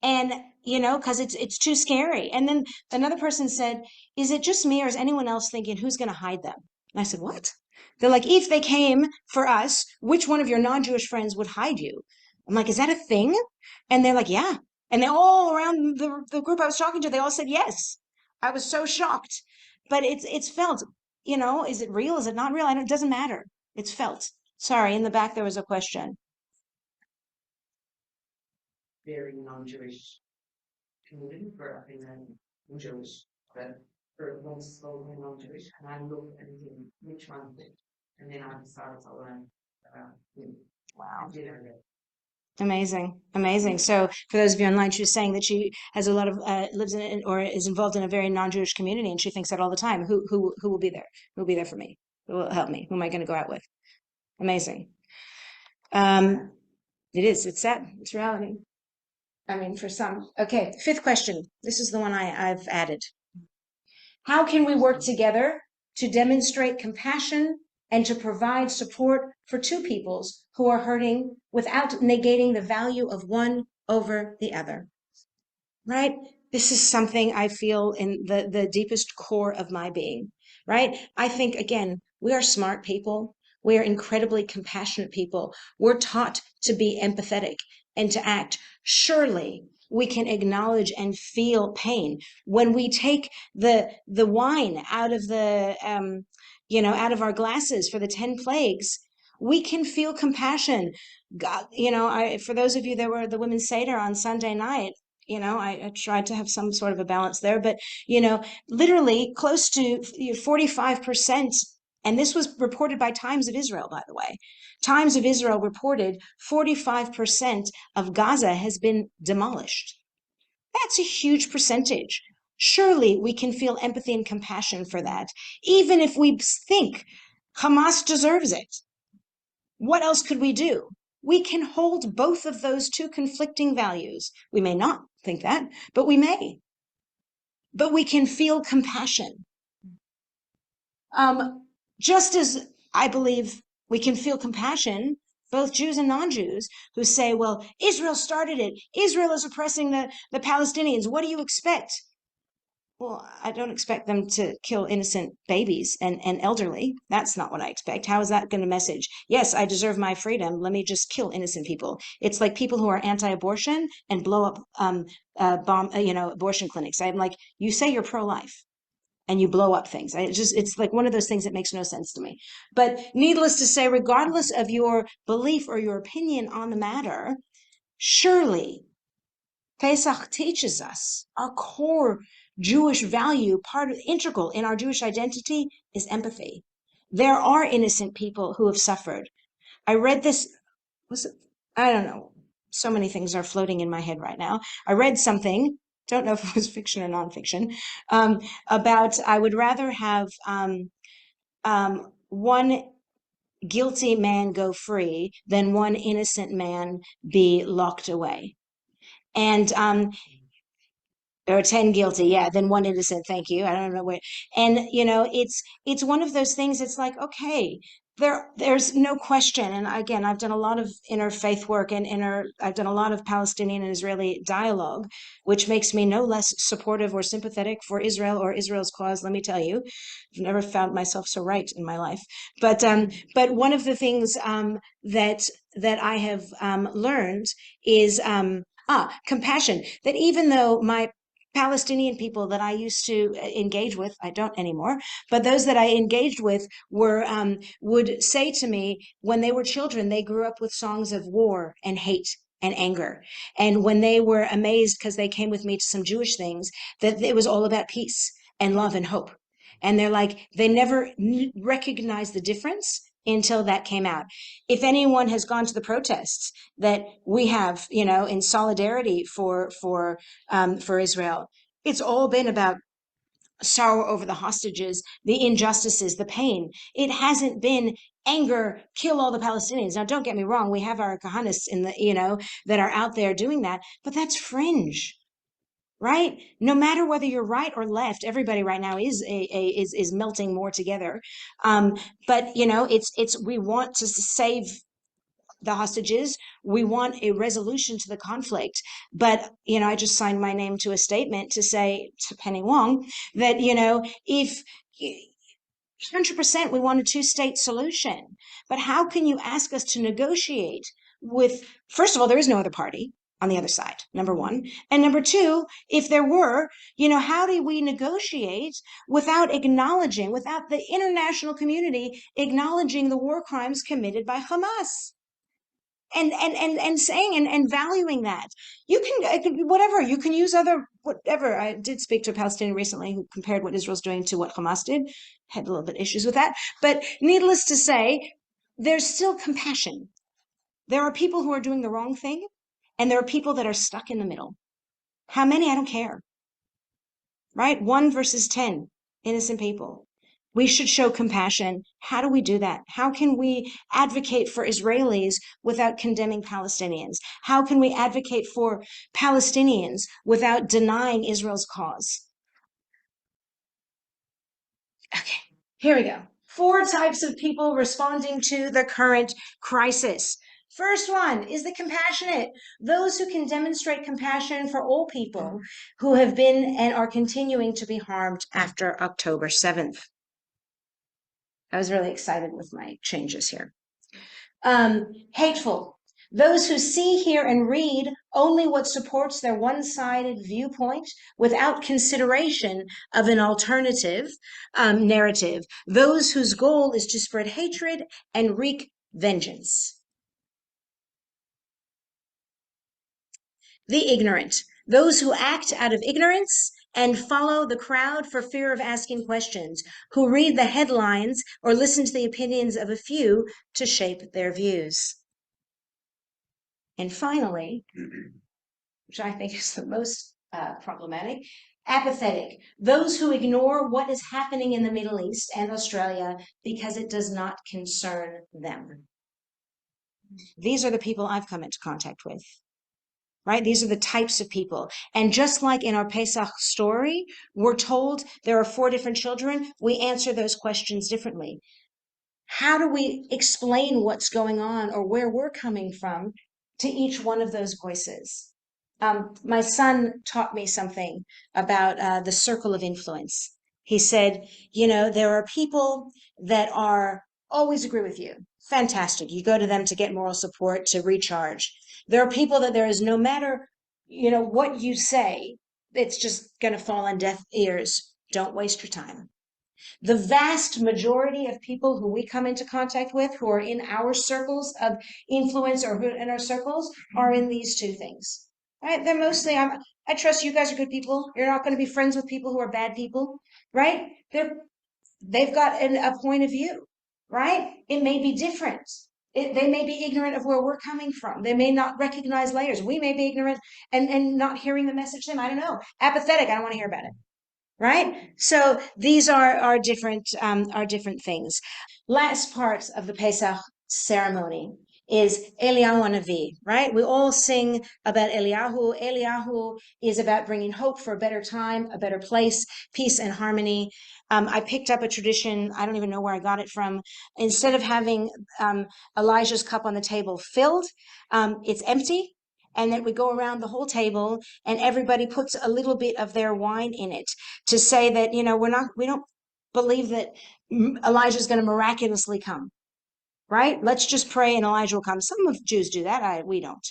And because it's too scary. And then another person said, is it just me or is anyone else thinking who's going to hide them? And I said, what? They're like, if they came for us, which one of your non-Jewish friends would hide you? I'm like, is that a thing? And they're like, yeah. And they all around the group I was talking to, they all said yes. I was so shocked. But it's felt, is it real? Is it not real? It doesn't matter. It's felt. Sorry, in the back there was a question. Very non-Jewish community grew up in Jewish, but for most slowly non-Jewish, and I looked and which one fit, and then I decided to learn about him. Wow. Dinner. Amazing. So for those of you online, she was saying that she has a lot of lives in or is involved in a very non-Jewish community, and she thinks that all the time. Who will be there? Who will be there for me? Who will help me? Who am I going to go out with? Amazing. It is. It's sad. It's reality. I mean, for some. Okay, fifth question. This is the one I've added. How can we work together to demonstrate compassion and to provide support for two peoples who are hurting without negating the value of one over the other? Right? This is something I feel in the deepest core of my being, right? I think, again, we are smart people. We are incredibly compassionate people. We're taught to be empathetic and to act. Surely we can acknowledge and feel pain when we take the wine out of the out of our glasses for the 10 plagues. We can feel compassion. God, for those of you that were the women's Seder on Sunday night, I tried to have some sort of a balance there, but, literally close to 45%. And this was reported by Times of Israel, by the way. Times of Israel reported 45% of Gaza has been demolished. That's a huge percentage. Surely we can feel empathy and compassion for that, even if we think Hamas deserves it. What else could we do? We can hold both of those two conflicting values. We may not think that, but we may. But we can feel compassion. Just as I believe we can feel compassion, both Jews and non-Jews, who say, well, Israel started it. Israel is oppressing the Palestinians. What do you expect? Well, I don't expect them to kill innocent babies and elderly. That's not what I expect. How is that going to message? Yes, I deserve my freedom. Let me just kill innocent people. It's like people who are anti-abortion and blow up abortion clinics. I'm like, you say you're pro-life and you blow up things. It's like one of those things that makes no sense to me. But needless to say, regardless of your belief or your opinion on the matter, surely Pesach teaches us our core Jewish value, integral in our Jewish identity, is empathy. There are innocent people who have suffered. I read this, I don't know, so many things are floating in my head right now. I read something, don't know if it was fiction or nonfiction, about I would rather have one guilty man go free than one innocent man be locked away. And or 10 guilty, yeah, then one innocent, thank you. I don't know where. And it's one of those things. It's like, okay, there's no question. And again, I've done a lot of interfaith work and I've done a lot of Palestinian and Israeli dialogue, which makes me no less supportive or sympathetic for Israel or Israel's cause. Let me tell you, I've never found myself so right in my life. But one of the things that I have learned is compassion. That even though my Palestinian people that I used to engage with, I don't anymore, but those that I engaged with would say to me when they were children, they grew up with songs of war and hate and anger. And when they were amazed because they came with me to some Jewish things, that it was all about peace and love and hope. And they're like, they never recognized the difference until that came out. If anyone has gone to the protests that we have, in solidarity for Israel, it's all been about sorrow over the hostages, the injustices, the pain. It hasn't been anger, kill all the Palestinians. Now, don't get me wrong. We have our kahanas that are out there doing that, but that's fringe. Right? No matter whether you're right or left, everybody right now is melting more together. But we want to save the hostages. We want a resolution to the conflict. But, I just signed my name to a statement to say to Penny Wong that, if 100% we want a two-state solution, but how can you ask us to negotiate with, first of all, there is no other party on the other side, number one. And number two, if there were, how do we negotiate without the international community acknowledging the war crimes committed by Hamas? And saying and valuing that you can use whatever. I did speak to a Palestinian recently who compared what Israel's doing to what Hamas did, had a little bit issues with that, but needless to say, there's still compassion. There are people who are doing the wrong thing, and there are people that are stuck in the middle. How many? I don't care. Right? 1 versus 10 innocent people. We should show compassion. How do we do that? How can we advocate for Israelis without condemning Palestinians? How can we advocate for Palestinians without denying Israel's cause? Okay, here we go. 4 types of people responding to the current crisis. First one is the compassionate, those who can demonstrate compassion for all people who have been and are continuing to be harmed after October 7th. I was really excited with my changes here. Hateful, those who see, hear, and read only what supports their one-sided viewpoint without consideration of an alternative narrative, those whose goal is to spread hatred and wreak vengeance. The ignorant, those who act out of ignorance and follow the crowd for fear of asking questions, who read the headlines or listen to the opinions of a few to shape their views. And finally, which I think is the most problematic, apathetic, those who ignore what is happening in the Middle East and Australia because it does not concern them. These are the people I've come into contact with. Right? These are the types of people. And just like in our Pesach story, we're told there are 4 different children. We answer those questions differently. How do we explain what's going on or where we're coming from to each one of those voices? My son taught me something about the circle of influence. He said, there are people that are always agree with you. Fantastic. You go to them to get moral support, to recharge. There are people that there is no matter, what you say, it's just going to fall on deaf ears. Don't waste your time. The vast majority of people who we come into contact with, who are in our circles of influence or who in our circles, are in these 2 things. Right? They're mostly, I trust you guys are good people. You're not going to be friends with people who are bad people, right? They've got a point of view, right? It may be different. They may be ignorant of where we're coming from. They may not recognize layers. We may be ignorant and not hearing the message to them. I don't know. Apathetic. I don't want to hear about it. Right? So these are different things. Last part of the Pesach ceremony is Eliyahu Hanavi, right? We all sing about Eliyahu. Eliyahu is about bringing hope for a better time, a better place, peace and harmony. I picked up a tradition, I don't even know where I got it from. Instead of having Elijah's cup on the table filled, it's empty. And then we go around the whole table and everybody puts a little bit of their wine in it to say that, we don't believe that Elijah is going to miraculously come, right? Let's just pray and Elijah will come. Some of Jews do that. We don't,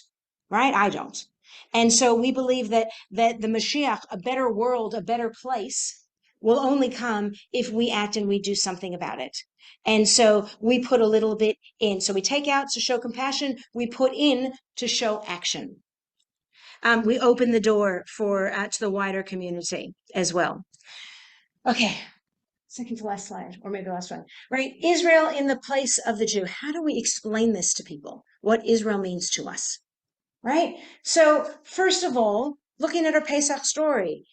right? I don't. And so we believe that the Mashiach, a better world, a better place, will only come if we act and we do something about it. And so we put a little bit in. So we take out to show compassion. We put in to show action. We open the door to the wider community as well. Okay. Second to last slide, or maybe the last one, right? Israel in the place of the Jew. How do we explain this to people? What Israel means to us, right? So first of all, looking at our Pesach story,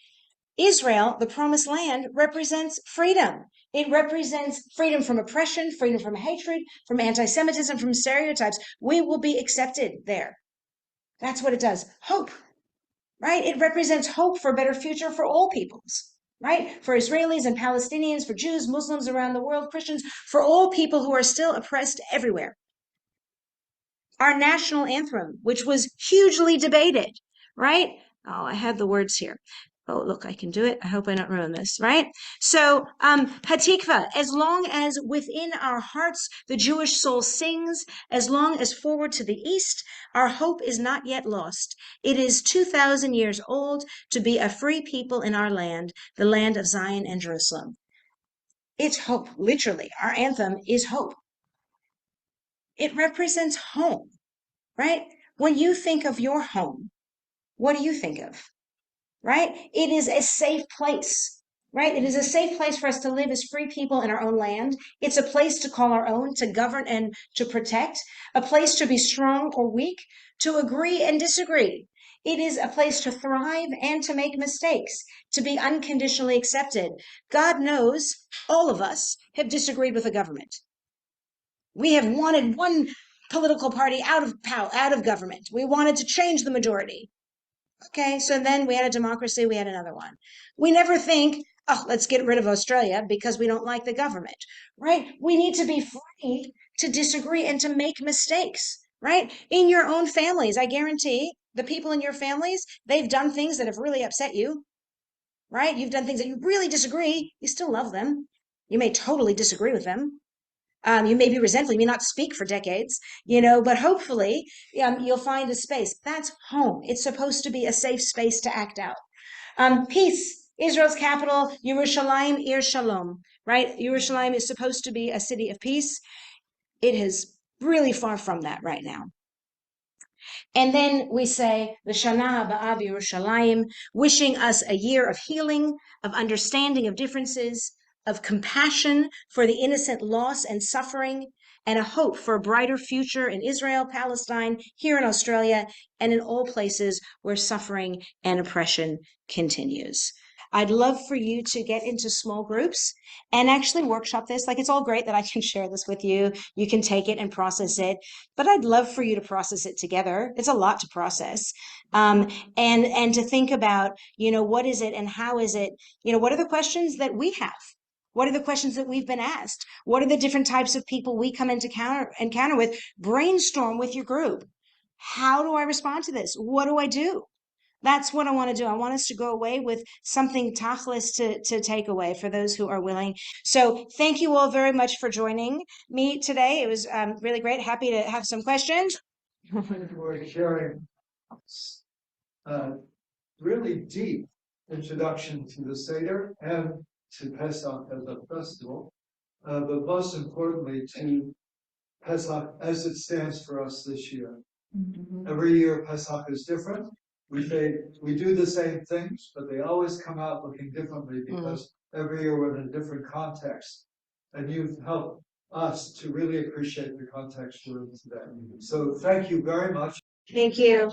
Israel, the promised land, represents freedom. It represents freedom from oppression, freedom from hatred, from anti-Semitism, from stereotypes. We will be accepted there. That's what it does. Hope, right? It represents hope for a better future for all peoples. Right? For Israelis and Palestinians, for Jews, Muslims around the world, Christians, for all people who are still oppressed everywhere. Our national anthem, which was hugely debated, right? Oh, I had the words here. Oh, look, I can do it. I hope I don't ruin this, right? So, Hatikva, as long as within our hearts the Jewish soul sings, as long as forward to the east, our hope is not yet lost. It is 2,000 years old to be a free people in our land, the land of Zion and Jerusalem. It's hope, literally. Our anthem is hope. It represents home, right? When you think of your home, what do you think of? Right? It is a safe place, right? It is a safe place for us to live as free people in our own land. It's a place to call our own, to govern and to protect, a place to be strong or weak, to agree and disagree. It is a place to thrive and to make mistakes, to be unconditionally accepted. God knows all of us have disagreed with the government. We have wanted one political party out of government. We wanted to change the majority. Okay, so then we had a democracy, we had another one. We never think, oh, let's get rid of Australia because we don't like the government, right? We need to be free to disagree and to make mistakes, right? In your own families, I guarantee the people in your families, they've done things that have really upset you, right? You've done things that you really disagree. You still love them. You may totally disagree with them. You may be resentful, you may not speak for decades, but hopefully you'll find a space. That's home. It's supposed to be a safe space to act out. Peace. Israel's capital, Yerushalayim, Ir Shalom, right? Yerushalayim is supposed to be a city of peace. It is really far from that right now. And then we say, L'shana ha'ba'ah Yerushalayim, wishing us a year of healing, of understanding of differences, of compassion for the innocent loss and suffering, and a hope for a brighter future in Israel, Palestine, here in Australia, and in all places where suffering and oppression continues. I'd love for you to get into small groups and actually workshop this. Like, it's all great that I can share this with you. You can take it and process it, but I'd love for you to process it together. It's a lot to process. And to think about, what is it and how is it, what are the questions that we have? What are the questions that we've been asked? What are the different types of people we come into encounter with? Brainstorm with your group. How do I respond to this? What do I do? That's what I want to do. I want us to go away with something tachlis to take away for those who are willing. So thank you all very much for joining me today. It was really great. Happy to have some questions. We're sharing really deep introduction to the Seder and to Pesach as a festival, but most importantly to Pesach as it stands for us this year. Mm-hmm. Every year Pesach is different. We do the same things, but they always come out looking differently because every year we're in a different context. And you've helped us to really appreciate the context we're in today. So thank you very much. Thank you.